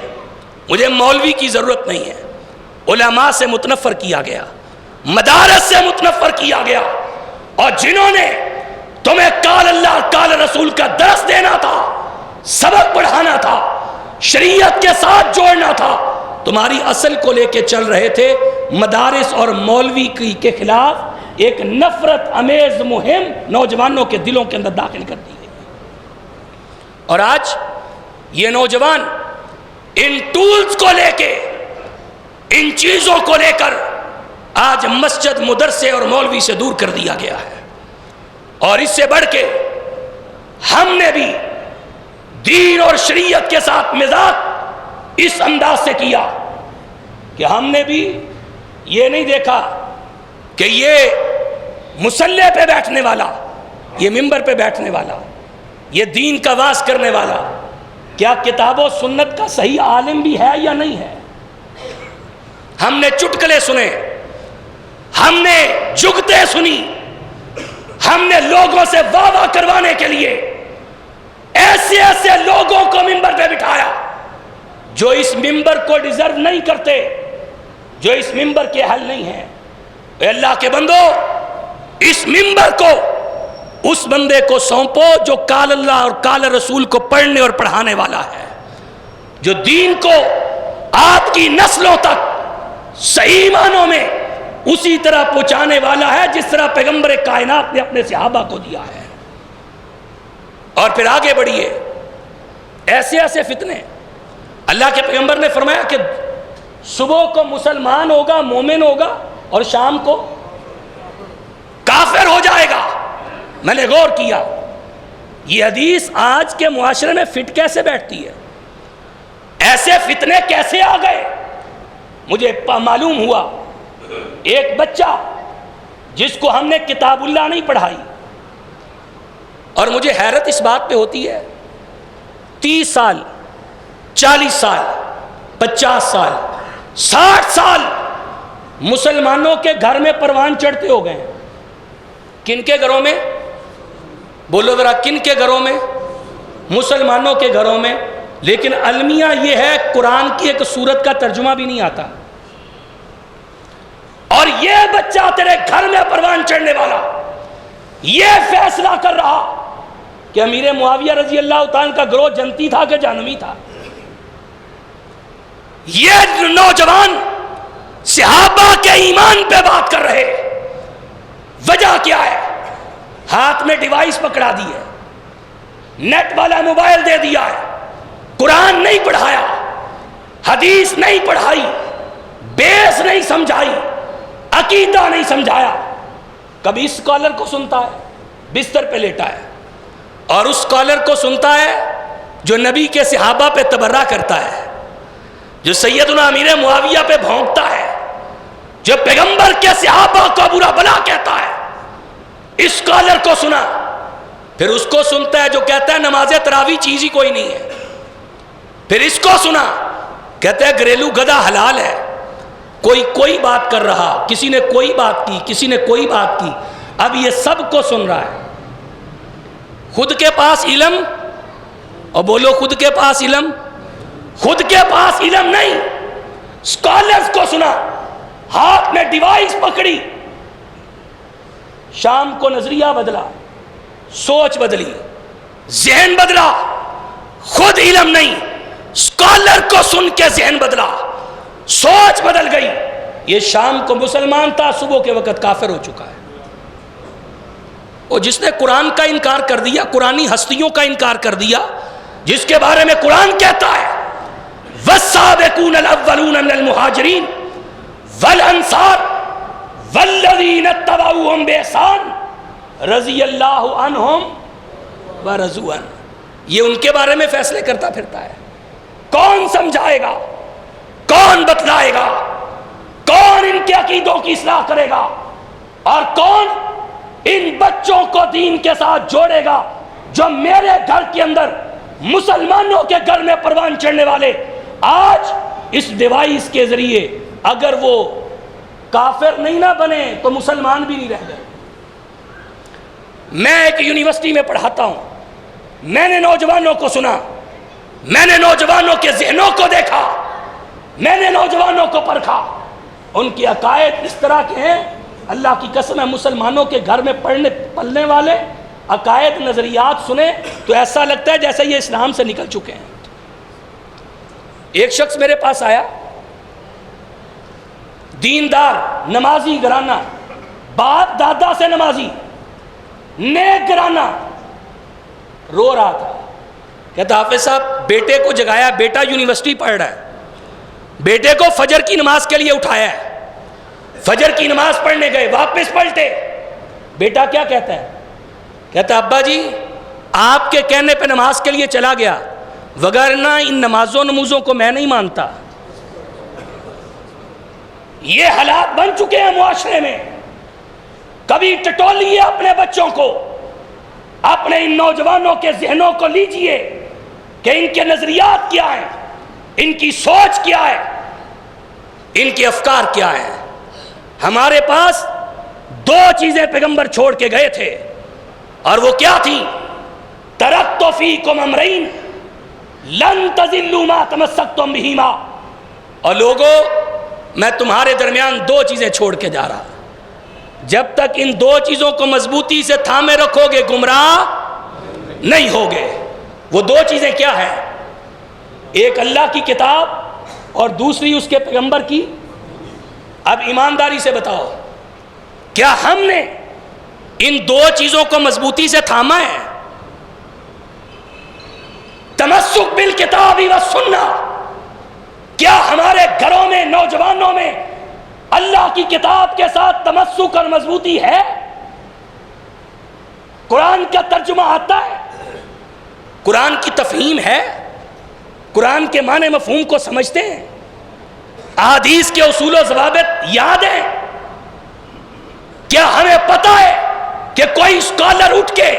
مجھے مولوی کی ضرورت نہیں ہے۔ علماء سے متنفر کیا گیا، مدارس سے متنفر کیا گیا، اور جنہوں نے تمہیں قال اللہ قال رسول کا درس دینا تھا، سبق پڑھانا تھا، شریعت کے ساتھ جوڑنا تھا، تمہاری اصل کو لے کے چل رہے تھے، مدارس اور مولوی کے خلاف ایک نفرت امیز مہم نوجوانوں کے دلوں کے اندر داخل کر دی گئی۔ اور آج یہ نوجوان ان ٹولز کو لے کے، ان چیزوں کو لے کر آج مسجد، مدرسے اور مولوی سے دور کر دیا گیا ہے۔ اور اس سے بڑھ کے ہم نے بھی دین اور شریعت کے ساتھ مزاج اس انداز سے کیا کہ ہم نے بھی یہ نہیں دیکھا کہ یہ مصلی پہ بیٹھنے والا، یہ ممبر پہ بیٹھنے والا، یہ دین کا واعظ کرنے والا، کیا کتاب و سنت کا صحیح عالم بھی ہے یا نہیں ہے۔ ہم نے چٹکلے سنے، ہم نے جگتیں سنی، ہم نے لوگوں سے واہ واہ کروانے کے لیے ایسے ایسے لوگوں کو ممبر پہ بٹھایا جو اس ممبر کو ڈیزرو نہیں کرتے، جو اس ممبر کے اہل نہیں ہیں۔ اے اللہ کے بندو، اس ممبر کو اس بندے کو سونپو جو قال اللہ اور قال رسول کو پڑھنے اور پڑھانے والا ہے، جو دین کو آپ کی نسلوں تک صحیح معنوں میں اسی طرح پہنچانے والا ہے جس طرح پیغمبر کائنات نے اپنے صحابہ کو دیا ہے۔ اور پھر آگے بڑھیے، ایسے ایسے فتنے، اللہ کے پیغمبر نے فرمایا کہ صبح کو مسلمان ہوگا، مومن ہوگا، اور شام کو کافر ہو جائے گا۔ میں نے غور کیا، یہ حدیث آج کے معاشرے میں فٹ کیسے بیٹھتی ہے؟ ایسے فتنے کیسے آ گئے؟ مجھے معلوم ہوا ایک بچہ جس کو ہم نے کتاب اللہ نہیں پڑھائی، اور مجھے حیرت اس بات پہ ہوتی ہے، 30 سال، 40 سال، 50 سال، 60 سال مسلمانوں کے گھر میں پروان چڑھتے ہو گئے ہیں، کن کے گھروں میں؟ بولو ذرا، کن کے گھروں میں؟ مسلمانوں کے گھروں میں۔ لیکن المیہ یہ ہے قرآن کی ایک سورت کا ترجمہ بھی نہیں آتا، اور یہ بچہ تیرے گھر میں پروان چڑھنے والا یہ فیصلہ کر رہا کہ امیر معاویہ رضی اللہ تعالیٰ کا گروہ جنتی تھا کہ جہنمی تھا۔ یہ نوجوان صحابہ کے ایمان پہ بات کر رہے، وجہ کیا ہے؟ ہاتھ میں ڈیوائس پکڑا دی ہے، نیٹ والا موبائل دے دیا ہے، قرآن نہیں پڑھایا، حدیث نہیں پڑھائی، بیس نہیں سمجھائی، عقیدہ نہیں سمجھایا۔ کبھی اس اسکالر کو سنتا ہے بستر پہ لیٹا ہے، اور اس اسکالر کو سنتا ہے جو نبی کے صحابہ پہ تبرہ کرتا ہے، جو سیدنا امیر معاویہ پہ بھونکتا ہے، جو پیغمبر کے صحابہ کو برا بلا کہتا ہے۔ اس اسکالر کو سنا، پھر اس کو سنتا ہے جو کہتا ہے نماز تراویح چیز ہی کوئی نہیں ہے، پھر اس کو سنا، کہتا ہے گھریلو گدا حلال ہے۔ کوئی بات کر رہا، کسی نے کوئی بات کی، کسی نے کوئی بات کی، اب یہ سب کو سن رہا ہے۔ خود کے پاس علم، اور بولو خود کے پاس علم، خود کے پاس علم نہیں، اسکالرز کو سنا، ہاتھ میں ڈیوائس پکڑی، شام کو نظریہ بدلا، سوچ بدلی، ذہن بدلا، خود علم نہیں، اسکالر کو سن کے ذہن بدلا، سوچ بدل گئی۔ یہ شام کو مسلمان تھا، صبح کے وقت کافر ہو چکا ہے۔ اور جس نے قرآن کا انکار کر دیا، قرآنی ہستیوں کا انکار کر دیا، جس کے بارے میں قرآن کہتا ہے وَالسَّابِقُونَ الْأَوَّلُونَ مِنَ الْمُهَاجِرِينَ وَالْأَنصَارِ وَالَّذِينَ اتَّبَعُوهُمْ بِإِحْسَانٍ رضی اللہ عنہم ورضوا عنہ۔ یہ ان کے بارے میں فیصلے کرتا پھرتا ہے۔ کون سمجھائے گا؟ کون بتلائے گا؟ کون ان کے عقیدوں کی اصلاح کرے گا؟ اور کون ان بچوں کو دین کے ساتھ جوڑے گا جو میرے گھر کے اندر، مسلمانوں کے گھر میں پروان چڑھنے والے آج اس ڈیوائس کے ذریعے اگر وہ کافر نہیں نہ بنے تو مسلمان بھی نہیں رہ گئے۔ میں ایک یونیورسٹی میں پڑھاتا ہوں، میں نے نوجوانوں کو سنا، میں نے نوجوانوں کے ذہنوں کو دیکھا، میں نے نوجوانوں کو پرکھا، ان کے عقائد اس طرح کے ہیں، اللہ کی قسم ہے مسلمانوں کے گھر میں پلنے والے عقائد نظریات سنیں تو ایسا لگتا ہے جیسے یہ اسلام سے نکل چکے ہیں۔ ایک شخص میرے پاس آیا، دیندار، نمازی گھرانہ، باپ دادا سے نمازی، نیک گھرانہ، رو رہا تھا، کہتا حافظ صاحب بیٹے کو جگایا، بیٹا یونیورسٹی پڑھ رہا ہے، بیٹے کو فجر کی نماز کے لیے اٹھایا ہے، فجر کی نماز پڑھنے گئے، واپس پلٹے، بیٹا کیا کہتا ہے؟ کہتا ابا جی آپ کے کہنے پہ نماز کے لیے چلا گیا، وگرنہ ان نمازوں کو میں نہیں مانتا۔ یہ حالات بن چکے ہیں معاشرے میں۔ کبھی ٹٹولیے اپنے بچوں کو، اپنے ان نوجوانوں کے ذہنوں کو لیجئے کہ ان کے نظریات کیا ہیں، ان کی سوچ کیا ہے، ان کے افکار کیا ہیں۔ ہمارے پاس دو چیزیں پیغمبر چھوڑ کے گئے تھے، اور وہ کیا تھیں؟ ترکت فیکم امرین لن تضلوا ما تمسکتم بہما۔ اور لوگوں میں تمہارے درمیان دو چیزیں چھوڑ کے جا رہا، جب تک ان دو چیزوں کو مضبوطی سے تھامے رکھو گے گمراہ نہیں ہوگے۔ وہ دو چیزیں کیا ہیں؟ ایک اللہ کی کتاب اور دوسری اس کے پیغمبر کی۔ اب ایمانداری سے بتاؤ، کیا ہم نے ان دو چیزوں کو مضبوطی سے تھاما ہے؟ تمسک بالکتاب والسنہ، کیا ہمارے گھروں میں، نوجوانوں میں اللہ کی کتاب کے ساتھ تمسک اور مضبوطی ہے؟ قرآن کا ترجمہ آتا ہے، قرآن کی تفہیم ہے، قرآن کے معنی مفہوم کو سمجھتے ہیں، احادیث کے اصول و ضوابط یاد ہیں؟ کیا ہمیں پتہ ہے کہ کوئی اسکالر اٹھ کے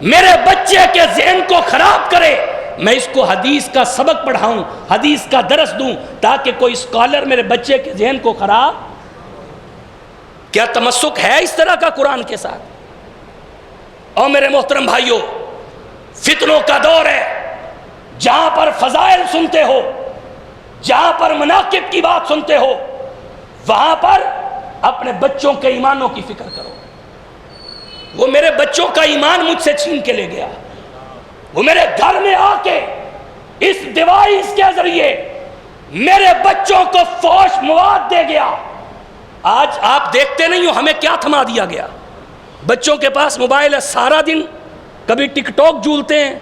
میرے بچے کے ذہن کو خراب کرے، میں اس کو حدیث کا سبق پڑھاؤں، حدیث کا درس دوں تاکہ کوئی اسکالر میرے بچے کے ذہن کو خراب؟ کیا تمسک ہے اس طرح کا قرآن کے ساتھ؟ اور میرے محترم بھائیوں، فتنوں کا دور ہے، جہاں پر فضائل سنتے ہو، جہاں پر مناقب کی بات سنتے ہو، وہاں پر اپنے بچوں کے ایمانوں کی فکر کرو۔ وہ میرے بچوں کا ایمان مجھ سے چھین کے لے گیا، وہ میرے گھر میں آ کے اس ڈیوائس کے ذریعے میرے بچوں کو فحش مواد دے گیا۔ آج آپ دیکھتے نہیں ہو ہمیں کیا تھما دیا گیا؟ بچوں کے پاس موبائل ہے، سارا دن کبھی ٹک ٹاک جھولتے ہیں،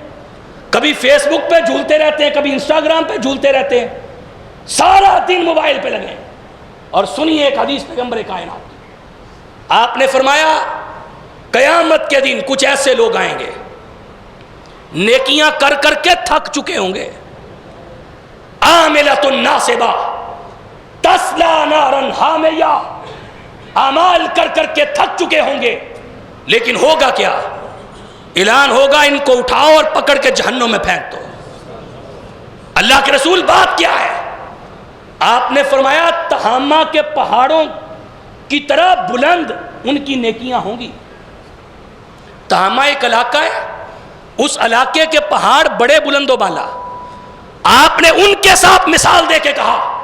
کبھی فیس بک پہ جھولتے رہتے ہیں، کبھی انسٹاگرام پہ جھولتے رہتے ہیں، سارا دن موبائل پہ لگے ہیں۔ اور سنیے ایک حدیث پیغمبر کائنات کی، آپ نے فرمایا قیامت کے دن کچھ ایسے لوگ آئیں گے نیکیاں کر کر کے تھک چکے ہوں گے، عاملۃ ناصبہ تسلا نارا حامیہ، اعمال کر کر کے تھک چکے ہوں گے، لیکن ہوگا کیا؟ اعلان ہوگا ان کو اٹھاؤ اور پکڑ کے جہنم میں پھینک دو۔ اللہ کے رسول بات کیا ہے؟ آپ نے فرمایا تہامہ کے پہاڑوں کی طرح بلند ان کی نیکیاں ہوں گی۔ تہامہ ایک علاقہ ہے، اس علاقے کے پہاڑ بڑے بلند و بالا، آپ نے ان کے ساتھ مثال دے کے کہا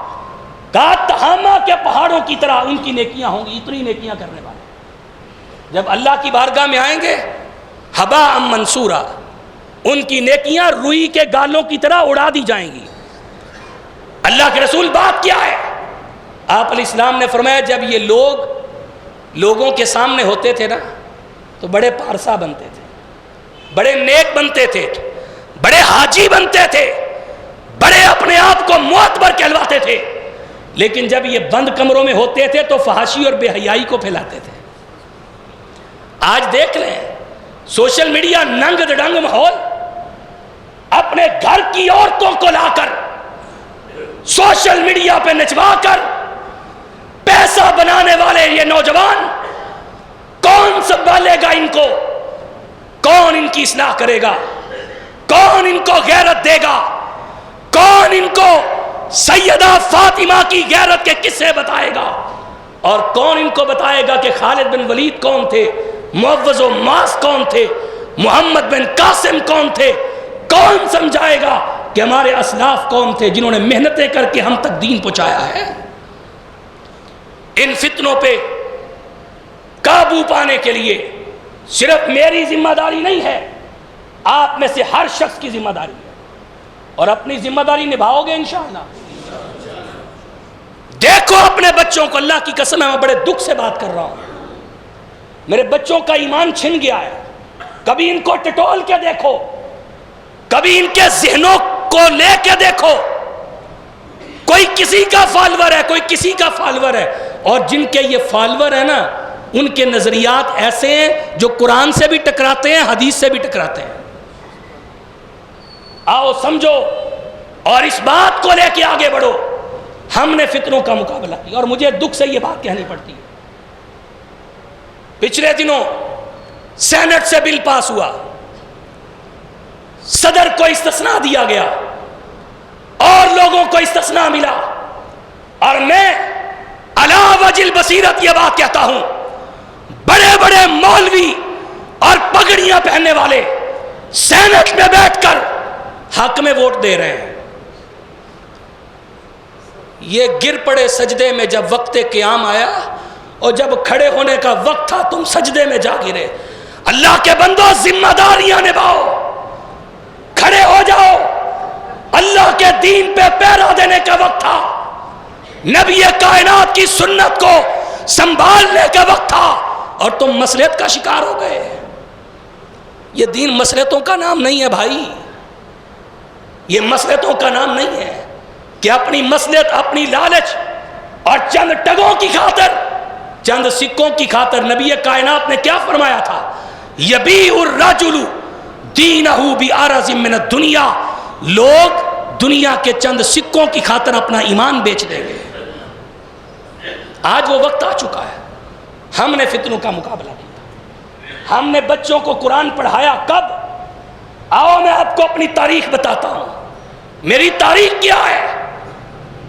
تہامہ کے پہاڑوں کی طرح ان کی نیکیاں ہوں گی، اتنی نیکیاں کرنے والے جب اللہ کی بارگاہ میں آئیں گے ہباء منصورا، ان کی نیکیاں روئی کے گالوں کی طرح اڑا دی جائیں گی۔ اللہ کے رسول بات کیا ہے؟ آپ علیہ السلام نے فرمایا جب یہ لوگ لوگوں کے سامنے ہوتے تھے نا تو بڑے پارسا بنتے تھے، بڑے نیک بنتے تھے، بڑے حاجی بنتے تھے، بڑے اپنے آپ کو معتبر کہلواتے تھے، لیکن جب یہ بند کمروں میں ہوتے تھے تو فحاشی اور بے حیائی کو پھیلاتے تھے۔ آج دیکھ لیں سوشل میڈیا ننگ دڑنگ ماحول، اپنے گھر کی عورتوں کو لا کر سوشل میڈیا پہ نچوا کر پیسہ بنانے والے یہ نوجوان، کون سنبھالے گا ان کو؟ کون ان کی اصلاح کرے گا؟ کون ان کو غیرت دے گا؟ کون ان کو سیدہ فاطمہ کی غیرت کے قصے بتائے گا؟ اور کون ان کو بتائے گا کہ خالد بن ولید کون تھے، معوذ و معاذ کون تھے، محمد بن قاسم کون تھے؟ کون سمجھائے گا کہ ہمارے اسلاف کون تھے جنہوں نے محنتیں کر کے ہم تک دین پہنچایا ہے؟ ان فتنوں پہ قابو پانے کے لیے صرف میری ذمہ داری نہیں ہے، آپ میں سے ہر شخص کی ذمہ داری ہے، اور اپنی ذمہ داری نبھاؤ گے انشاءاللہ۔ دیکھو اپنے بچوں کو، اللہ کی قسم ہے میں بڑے دکھ سے بات کر رہا ہوں، میرے بچوں کا ایمان چھن گیا ہے۔ کبھی ان کو ٹٹول کے دیکھو، کبھی ان کے ذہنوں کو لے کے دیکھو، کوئی کسی کا فالور ہے، کوئی کسی کا فالور ہے، اور جن کے یہ فالور ہیں نا ان کے نظریات ایسے ہیں جو قرآن سے بھی ٹکراتے ہیں، حدیث سے بھی ٹکراتے ہیں۔ آؤ سمجھو اور اس بات کو لے کے آگے بڑھو۔ ہم نے فتنوں کا مقابلہ کیا، اور مجھے دکھ سے یہ بات کہنی پڑتی ہے۔ پچھلے دنوں سینٹ سے بل پاس ہوا، صدر کو استثناء دیا گیا اور لوگوں کو استثناء ملا، اور میں علی وجہ البصیرت یہ بات کہتا ہوں، بڑے بڑے مولوی اور پگڑیاں پہننے والے سینٹ میں بیٹھ کر حق میں ووٹ دے رہے ہیں۔ یہ گر پڑے سجدے میں جب وقت قیام آیا، اور جب کھڑے ہونے کا وقت تھا تم سجدے میں جا گرے۔ اللہ کے بندو ذمہ داریاں نبھاؤ، کھڑے ہو جاؤ، اللہ کے دین پہ پہرا دینے کا وقت تھا، نبی کائنات کی سنت کو سنبھالنے کا وقت تھا، اور تم مصلحت کا شکار ہو گئے۔ یہ دین مصلحتوں کا نام نہیں ہے بھائی، یہ مصلحتوں کا نام نہیں ہے کہ اپنی مصلحت، اپنی لالچ اور چند ٹگوں کی خاطر، چند سکوں کی خاطر۔ نبی کائنات نے کیا فرمایا تھا؟ یبیع الرجل دینہ بعرض من الدنیا، لوگ دنیا کے چند سکوں کی خاطر اپنا ایمان بیچ دیں گے۔ آج وہ وقت آ چکا ہے، ہم نے فتنوں کا مقابلہ کیا، ہم نے بچوں کو قرآن پڑھایا۔ کب؟ آؤ میں آپ کو اپنی تاریخ بتاتا ہوں۔ میری تاریخ کیا ہے؟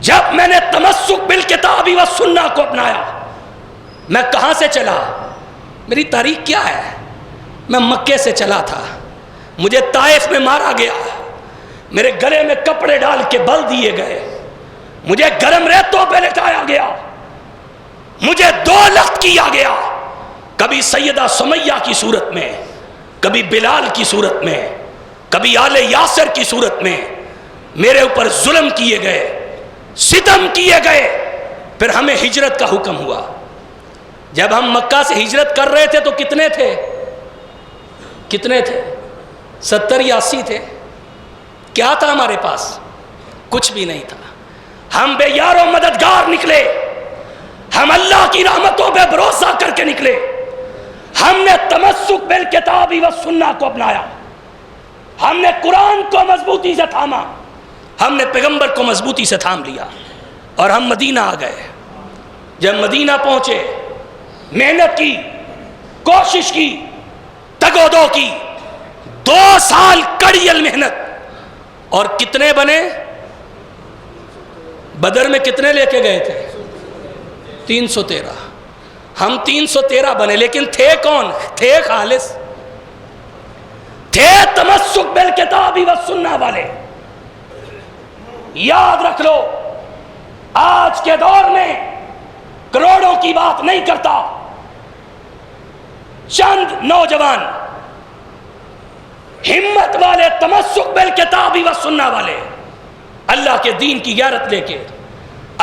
جب میں نے تمسک بالکتاب والسنہ کو اپنایا، میں کہاں سے چلا؟ میری تاریخ کیا ہے؟ میں مکے سے چلا تھا، مجھے طائف میں مارا گیا، میرے گلے میں کپڑے ڈال کے بل دیے گئے، مجھے گرم ریتوں پہ لٹایا گیا، مجھے 2 لخت کیا گیا، کبھی سیدہ سمیہ کی صورت میں، کبھی بلال کی صورت میں، کبھی آل یاسر کی صورت میں میرے اوپر ظلم کیے گئے، ستم کیے گئے۔ پھر ہمیں ہجرت کا حکم ہوا۔ جب ہم مکہ سے ہجرت کر رہے تھے تو کتنے تھے؟ 70 یا 80 تھے۔ کیا تھا ہمارے پاس؟ کچھ بھی نہیں تھا۔ ہم بے یار و مددگار نکلے، ہم اللہ کی رحمتوں پہ بھروسہ کر کے نکلے، ہم نے تمسک بالکتاب والسنہ کو اپنایا، ہم نے قرآن کو مضبوطی سے تھاما، ہم نے پیغمبر کو مضبوطی سے تھام لیا، اور ہم مدینہ آ گئے۔ جب مدینہ پہنچے، محنت کی، کوشش کی، تگ و دو کی، 2 سال کڑیل محنت، اور کتنے بنے؟ بدر میں کتنے لے کے گئے تھے؟ 313۔ ہم 313 بنے، لیکن تھے کون؟ تھے خالص، تھے تمسک بالکتاب والسنہ والے۔ یاد رکھ لو، آج کے دور میں کروڑوں کی بات نہیں کرتا، چند نوجوان ہمت والے، تمسک بالکتاب والسنہ والے، اللہ کے دین کی غیرت لے کے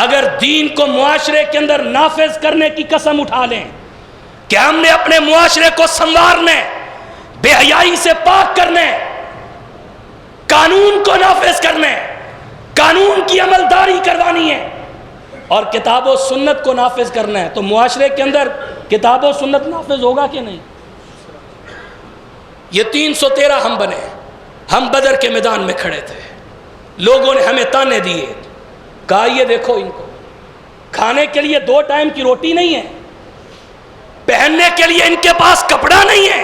اگر دین کو معاشرے کے اندر نافذ کرنے کی قسم اٹھا لیں کہ ہم نے اپنے معاشرے کو سنوارنے، بے حیائی سے پاک کرنے، قانون کو نافذ کرنے، قانون کی عملداری کروانی ہے، اور کتاب و سنت کو نافذ کرنا ہے، تو معاشرے کے اندر کتاب و سنت نافذ ہوگا کہ نہیں؟ یہ 313 ہم بنے۔ ہم بدر کے میدان میں کھڑے تھے، لوگوں نے ہمیں تانے دیے، کہا یہ دیکھو ان کو، کھانے کے لیے 2 ٹائم کی روٹی نہیں ہے، پہننے کے لیے ان کے پاس کپڑا نہیں ہے،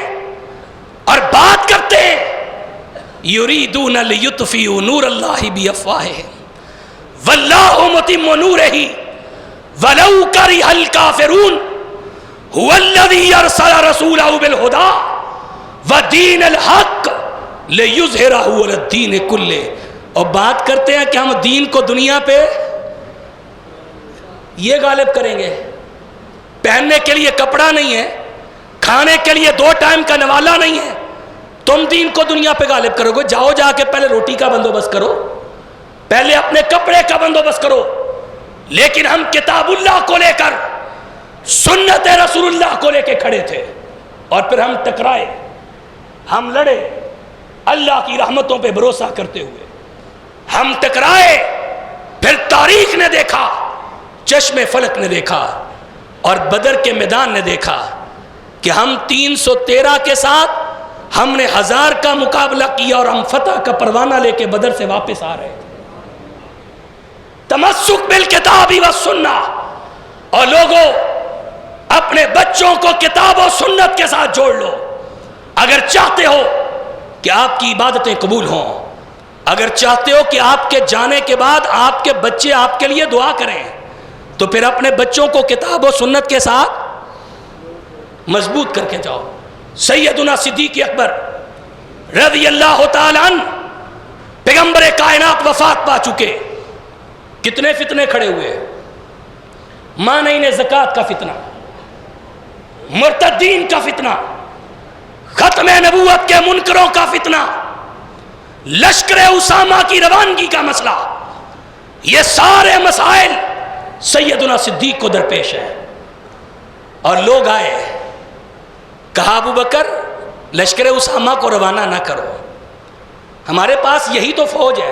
اور بات کرتے ہیں یریدون لیطفئوا نور اللہ بافواہہم واللہ متم نورہ ولو کرہ الکافرون هو الذی ارسل رسولہ بالہدی ودین الحق لیظہرہ علی الدین کلہ۔ اور بات کرتے ہیں کہ ہم دین کو دنیا پہ یہ غالب کریں گے، پہننے کے لیے کپڑا نہیں ہے، کھانے کے لیے 2 ٹائم کا نوالا نہیں ہے، تم دین کو دنیا پہ غالب کرو گے؟ جاؤ، جا کے پہلے روٹی کا بندوبست کرو، پہلے اپنے کپڑے کا بندوبست کرو۔ لیکن ہم کتاب اللہ کو لے کر، سنت رسول اللہ کو لے کے کھڑے تھے، اور پھر ہم ٹکرائے، ہم لڑے، اللہ کی رحمتوں پہ بھروسہ کرتے ہوئے ہم ٹکرائے۔ پھر تاریخ نے دیکھا، چشم فلک نے دیکھا، اور بدر کے میدان نے دیکھا کہ ہم 313 کے ساتھ ہم نے 1000 کا مقابلہ کیا، اور ہم فتح کا پروانہ لے کے بدر سے واپس آ رہے تھے۔ تمسک بالکتاب والسنہ۔ اور لوگوں، اپنے بچوں کو کتاب و سنت کے ساتھ جوڑ لو، اگر چاہتے ہو کہ آپ کی عبادتیں قبول ہوں، اگر چاہتے ہو کہ آپ کے جانے کے بعد آپ کے بچے آپ کے لیے دعا کریں، تو پھر اپنے بچوں کو کتاب و سنت کے ساتھ مضبوط کر کے جاؤ۔ سیدنا صدیق اکبر رضی اللہ تعالیٰ عنہ، پیغمبر کائنات وفات پا چکے، کتنے فتنے کھڑے ہوئے؟ مانعین زکوٰۃ کا فتنہ، مرتدین کا فتنہ، ختم نبوت کے منکروں کا فتنہ، لشکر اسامہ کی روانگی کا مسئلہ، یہ سارے مسائل سیدنا صدیق کو درپیش ہے۔ اور لوگ آئے، کہا ابو بکر لشکر اسامہ کو روانہ نہ کرو، ہمارے پاس یہی تو فوج ہے،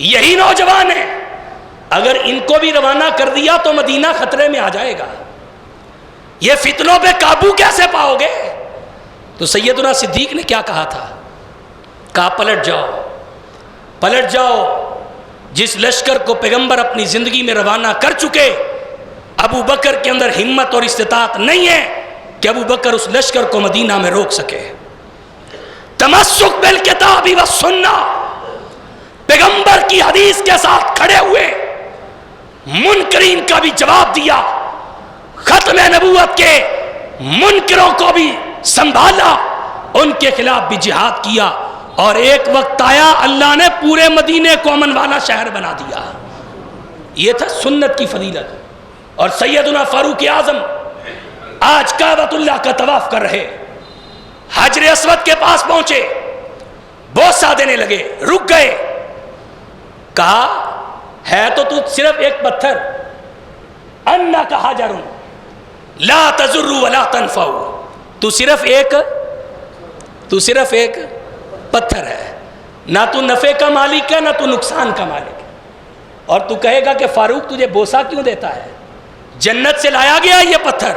یہی نوجوان ہیں، اگر ان کو بھی روانہ کر دیا تو مدینہ خطرے میں آ جائے گا، یہ فتنوں پہ قابو کیسے پاؤ گے؟ تو سیدنا صدیق نے کیا کہا تھا؟ کہا پلٹ جاؤ، پلٹ جاؤ۔ جس لشکر کو پیغمبر اپنی زندگی میں روانہ کر چکے، ابو بکر کے اندر ہمت اور استطاعت نہیں ہے کہ ابو بکر اس لشکر کو مدینہ میں روک سکے۔ تمسک بالکتاب والسنہ، پیغمبر کی حدیث کے ساتھ کھڑے ہوئے، منکرین کا بھی جواب دیا، ختم نبوت کے منکروں کو بھی سنبھالا، ان کے خلاف بھی جہاد کیا، اور ایک وقت آیا اللہ نے پورے مدینے کو امن والا شہر بنا دیا۔ یہ تھا سنت کی فضیلت۔ اور سیدنا فاروق اعظم آج کعبۃ اللہ کا طواف کر رہے، حجر اسود کے پاس پہنچے، بوسہ دینے لگے، رک گئے، کہا ہے تو صرف ایک پتھر، انک حجر لا تضر ولا تنفع، تو صرف ایک پتھر ہے، نہ تو نفع کا مالک ہے نہ تو نقصان کا مالک ہے۔ اور تو کہے گا کہ فاروق تجھے بوسہ کیوں دیتا ہے؟ جنت سے لایا گیا یہ پتھر،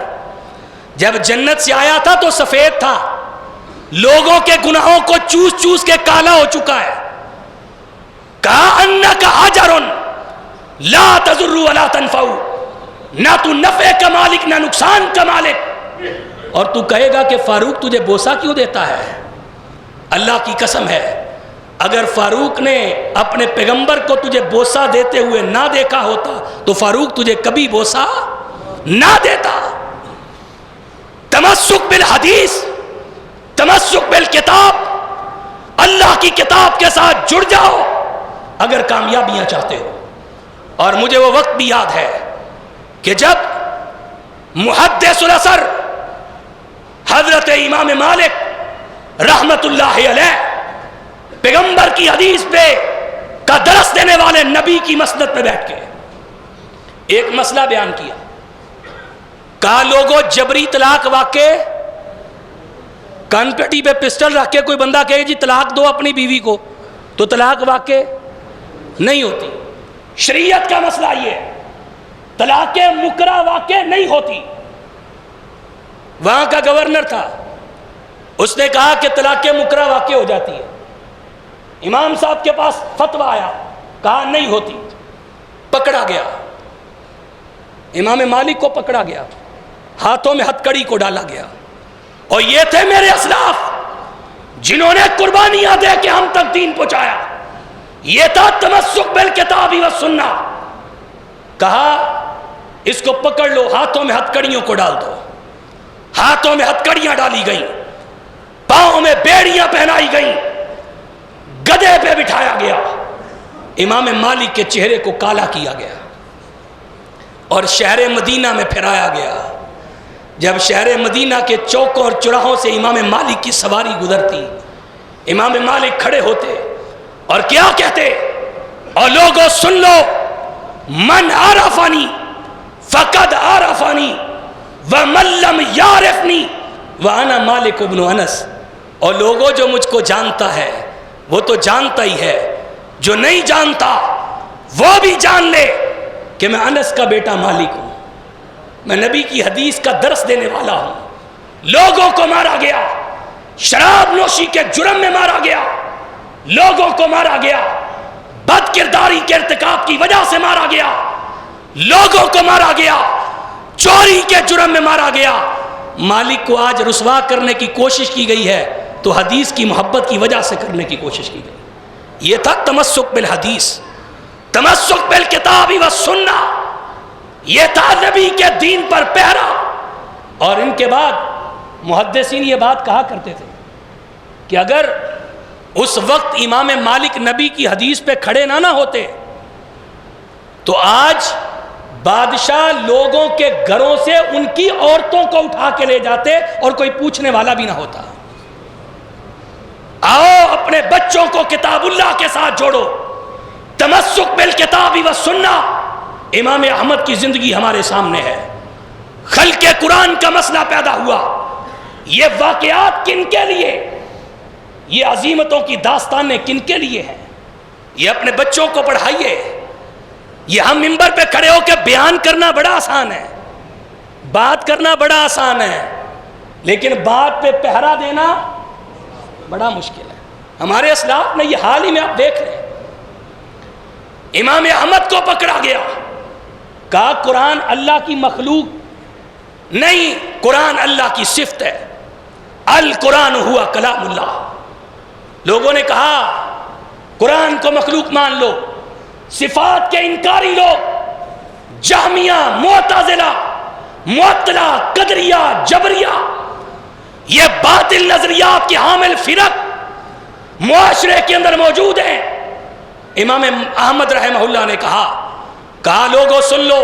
جب جنت سے آیا تھا تو سفید تھا، لوگوں کے گناہوں کو چوس چوس کے کالا ہو چکا ہے۔ کہا انک حجر لا تضر ولا تنفع، نہ تو نفع کا مالک نہ نقصان کا مالک، اور تو کہے گا کہ فاروق تجھے بوسہ کیوں دیتا ہے؟ اللہ کی قسم ہے، اگر فاروق نے اپنے پیغمبر کو تجھے بوسہ دیتے ہوئے نہ دیکھا ہوتا تو فاروق تجھے کبھی بوسہ نہ دیتا۔ تمسک بالحدیث، تمسک بالکتاب، اللہ کی کتاب کے ساتھ جڑ جاؤ اگر کامیابیاں چاہتے ہو۔ اور مجھے وہ وقت بھی یاد ہے کہ جب محدث العصر حضرت امام مالک رحمت اللہ علیہ پیغمبر کی حدیث پہ کا درس دینے والے نبی کی مسند پہ بیٹھ کے ایک مسئلہ بیان کیا، کہا لوگوں جبری طلاق واقع، کان پٹی پہ پسٹل رکھ کے کوئی بندہ کہے جی طلاق دو اپنی بیوی کو تو طلاق واقع نہیں ہوتی۔ شریعت کا مسئلہ یہ ہے، طلاق مکرہ واقع نہیں ہوتی۔ وہاں کا گورنر تھا، اس نے کہا کہ طلاق مکرہ واقع ہو جاتی ہے۔ امام صاحب کے پاس فتویٰ آیا، کہا نہیں ہوتی، پکڑا گیا، امام مالک کو پکڑا گیا، ہاتھوں میں ہتھ کڑی کو ڈالا گیا۔ اور یہ تھے میرے اسلاف جنہوں نے قربانیاں دے کے ہم تک دین پہنچایا، یہ تھا تمسک بالکتاب والسنہ۔ کہا اس کو پکڑ لو، ہاتھوں میں ہتھ کڑیوں کو ڈال دو۔ ہاتھوں میں ہتھ کڑیاں ڈالی گئیں، پاؤں میں بیڑیاں پہنائی گئیں، گدھے پہ بٹھایا گیا، امام مالک کے چہرے کو کالا کیا گیا اور شہر مدینہ میں پھرایا گیا۔ جب شہر مدینہ کے چوکوں اور چراہوں سے امام مالک کی سواری گزرتی، امام مالک کھڑے ہوتے اور کیا کہتے، اور لوگوں سن لو، من عرفنی فقد عرفنی ومن لم یعرفنی وانا مالک ابن انس، اور لوگوں جو مجھ کو جانتا ہے وہ تو جانتا ہی ہے، جو نہیں جانتا وہ بھی جان لے کہ میں انس کا بیٹا مالک ہوں، میں نبی کی حدیث کا درس دینے والا ہوں۔ لوگوں کو مارا گیا، شراب نوشی کے جرم میں مارا گیا، لوگوں کو مارا گیا، بد کرداری کے ارتکاب کی وجہ سے مارا گیا، لوگوں کو مارا گیا، چوری کے جرم میں مارا گیا۔ مالک کو آج رسوا کرنے کی کوشش کی گئی ہے تو حدیث کی محبت کی وجہ سے کرنے کی کوشش کی گئی۔ یہ تھا تمسک بالحدیث، تمسک بالکتاب والسنہ، یہ تھا نبی کے دین پر پہرا۔ اور ان کے بعد محدثین یہ بات کہا کرتے تھے کہ اگر اس وقت امام مالک نبی کی حدیث پہ کھڑے نہ ہوتے تو آج بادشاہ لوگوں کے گھروں سے ان کی عورتوں کو اٹھا کے لے جاتے اور کوئی پوچھنے والا بھی نہ ہوتا۔ آؤ اپنے بچوں کو کتاب اللہ کے ساتھ جوڑو، تمسک بالکتاب والسنہ۔ امام احمد کی زندگی ہمارے سامنے ہے، خلق قرآن کا مسئلہ پیدا ہوا، یہ واقعات کن کے لیے، یہ عظیمتوں کی داستانیں کن کے لیے ہیں، یہ اپنے بچوں کو پڑھائیے۔ یہ ہم منبر پہ کھڑے ہو کے بیان کرنا بڑا آسان ہے، بات کرنا بڑا آسان ہے، لیکن بات پہ پہرا دینا بڑا مشکل ہے۔ ہمارے اسلاف نے یہ حال ہی میں آپ دیکھ لیں، امام احمد کو پکڑا گیا، کہا قرآن اللہ کی مخلوق نہیں، قرآن اللہ کی صفت ہے، القرآن ہوا کلام اللہ۔ لوگوں نے کہا قرآن کو مخلوق مان لو، صفات کے انکاری لوگ، جہمیہ، معتزلہ، معطلہ، قدریہ، جبریہ، یہ باطل نظریات کے حامل فرق معاشرے کے اندر موجود ہیں. امام احمد رحمہ اللہ نے کہا لوگو سن لو،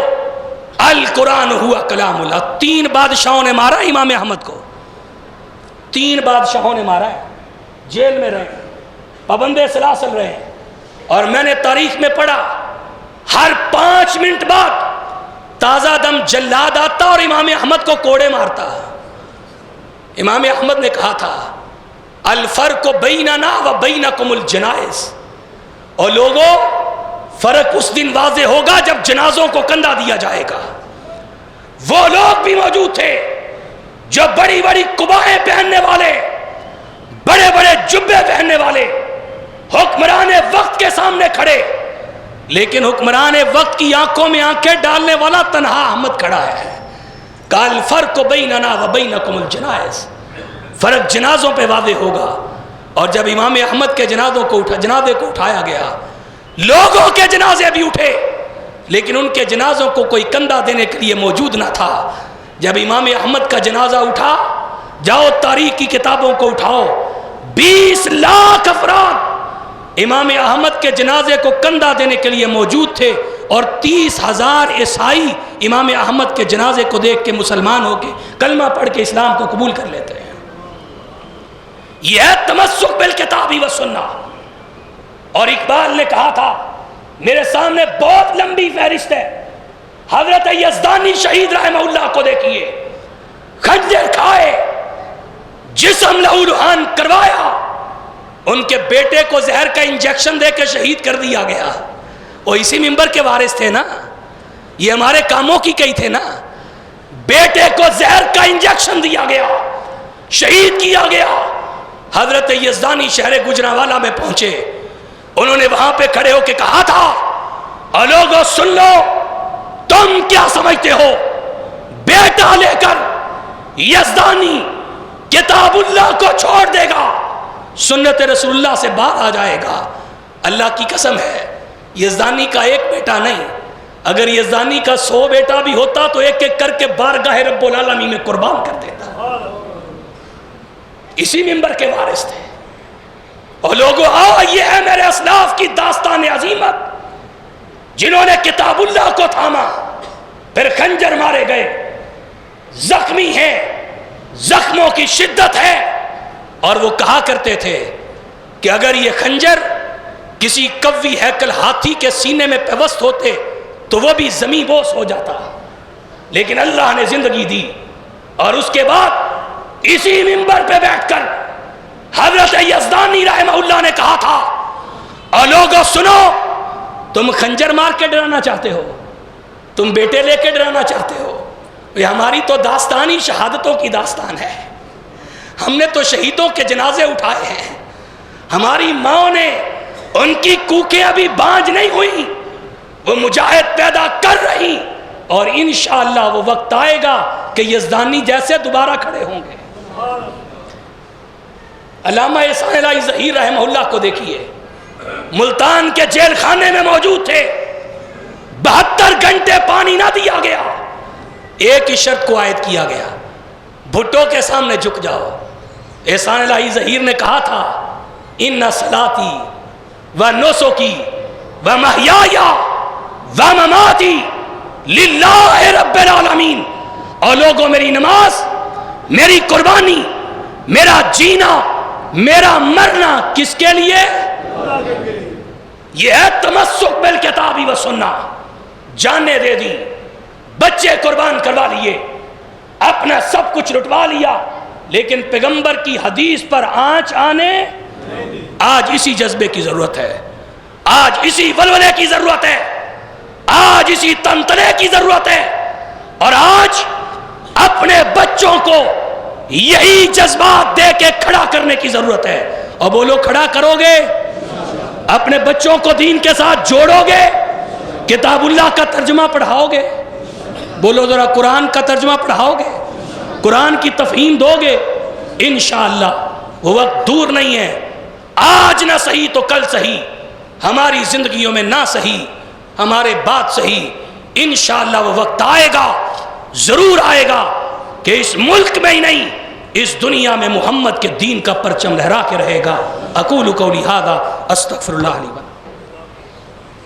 القرآن ہوا کلام اللہ. 3 بادشاہوں نے مارا امام احمد کو، 3 بادشاہوں نے مارا ہے، جیل میں رہے، پابند سلاسل رہے. اور میں نے تاریخ میں پڑھا ہر 5 منٹ بعد تازہ دم جلاد آتا اور امام احمد کو کوڑے مارتا. امام احمد نے کہا تھا الفرق بیننا و بینکم الجنائز، اور لوگوں فرق اس دن واضح ہوگا جب جنازوں کو کندھا دیا جائے گا. وہ لوگ بھی موجود تھے جو بڑی بڑی قبائیں پہننے والے، بڑے بڑے جبے پہننے والے حکمران وقت کے سامنے کھڑے، لیکن حکمران وقت کی آنکھوں میں آنکھیں ڈالنے والا تنہا احمد کھڑا ہے. قال فرق بیننا و بینکم الجنائز، فرق جنازوں پہ واضح ہوگا. اور جب امام احمد کے جنازے کو اٹھایا گیا، لوگوں کے جنازے بھی اٹھے، لیکن ان کے جنازوں کو کوئی کندھا دینے کے لیے موجود نہ تھا. جب امام احمد کا جنازہ اٹھا، جاؤ تاریخ کی کتابوں کو اٹھاؤ، 20 لاکھ افراد امام احمد کے جنازے کو کندھا دینے کے لیے موجود تھے، اور 30,000 عیسائی امام احمد کے جنازے کو دیکھ کے مسلمان ہو کے کلمہ پڑھ کے اسلام کو قبول کر لیتے ہیں. یہ ہے تمسک بالکتاب و سنہ. اور اقبال نے کہا تھا، میرے سامنے بہت لمبی فہرست ہے، حضرت یزدانی شہید رحمہ اللہ کو دیکھیے، خنجر کھائے، جسم لہو لہان کروایا، ان کے بیٹے کو زہر کا انجیکشن دے کے شہید کر دیا گیا. وہ اسی منبر کے وارث تھے نا، یہ ہمارے کاموں کی کئی تھے نا. بیٹے کو زہر کا انجیکشن دیا گیا، شہید کیا گیا. حضرت یزدانی شہر گجرانوالہ میں پہنچے، انہوں نے وہاں پہ کھڑے ہو کے کہا تھا لوگو سن لو، تم کیا سمجھتے ہو بیٹا لے کر یزدانی کتاب اللہ کو چھوڑ دے گا، سنت رسول اللہ سے باہر آ جائے گا؟ اللہ کی قسم ہے یزدانی کا ایک بیٹا نہیں، اگر یزدانی کا 100 بیٹا بھی ہوتا تو ایک ایک کر کے بارگاہ رب العالمین میں قربان کر دیتا. اسی منبر کے وارث تھے. اور لوگوں آؤ، یہ ہے میرے اسلاف کی داستان عظیمت، جنہوں نے کتاب اللہ کو تھاما، پھر خنجر مارے گئے، زخمی ہیں، زخموں کی شدت ہے. اور وہ کہا کرتے تھے کہ اگر یہ خنجر کسی قوی ہیکل ہاتھی کے سینے میں پیوست ہوتے تو وہ بھی زمین بوس ہو جاتا، لیکن اللہ نے زندگی دی. اور اس کے بعد اسی منبر پہ بیٹھ کر حضرت یزدانی رحمہ اللہ نے کہا تھا اور لوگوں سنو، تم خنجر مار کے ڈرانا چاہتے ہو، تم بیٹے لے کے ڈرانا چاہتے ہو، یہ ہماری تو داستان ہی شہادتوں کی داستان ہے. ہم نے تو شہیدوں کے جنازے اٹھائے ہیں، ہماری ماں نے، ان کی کوکیں ابھی بانج نہیں ہوئی، وہ مجاہد پیدا کر رہی، اور انشاءاللہ وہ وقت آئے گا کہ یزدانی جیسے دوبارہ کھڑے ہوں گے. علامہ احسان الہی ظہیر رحمہ اللہ کو دیکھیے، ملتان کے جیل خانے میں موجود تھے، 72 گھنٹے پانی نہ دیا گیا، ایک ہی شرط کو عائد کیا گیا، بھٹو کے سامنے جھک جاؤ. احسان الہی ظہیر نے کہا تھا ان صلاتی و نسکی و محیای و مماتی للہ رب العالمین. اور لوگوں میری نماز، میری قربانی، میرا جینا، میرا مرنا کس کے لیے؟ یہ ہے تمسک بالکتاب و سنہ. جانیں دے دی، بچے قربان کروا لیے، اپنا سب کچھ لٹوا لیا، لیکن پیغمبر کی حدیث پر آنچ آنے. آج اسی جذبے کی ضرورت ہے، آج اسی ولولے کی ضرورت ہے، آج اسی تنتنے کی ضرورت ہے. اور آج اپنے بچوں کو یہی جذبات دے کے کھڑا کرنے کی ضرورت ہے. اور بولو کھڑا کرو گے؟ اپنے بچوں کو دین کے ساتھ جوڑو گے؟ کتاب اللہ کا ترجمہ پڑھاؤ گے؟ بولو ذرا قرآن کا ترجمہ پڑھاؤ گے؟ قرآن کی تفہیم دو گے؟ انشاءاللہ وہ وقت دور نہیں ہے. آج نہ صحیح تو کل صحیح، ہماری زندگیوں میں نہ صحیح ہمارے بعد صحیح. انشاءاللہ وہ وقت آئے گا، ضرور آئے گا، کہ اس ملک میں ہی نہیں اس دنیا میں محمد کے دین کا پرچم لہرا کے رہے گا۔ اقول قولی ھذا استغفر اللہ لی ولکم۔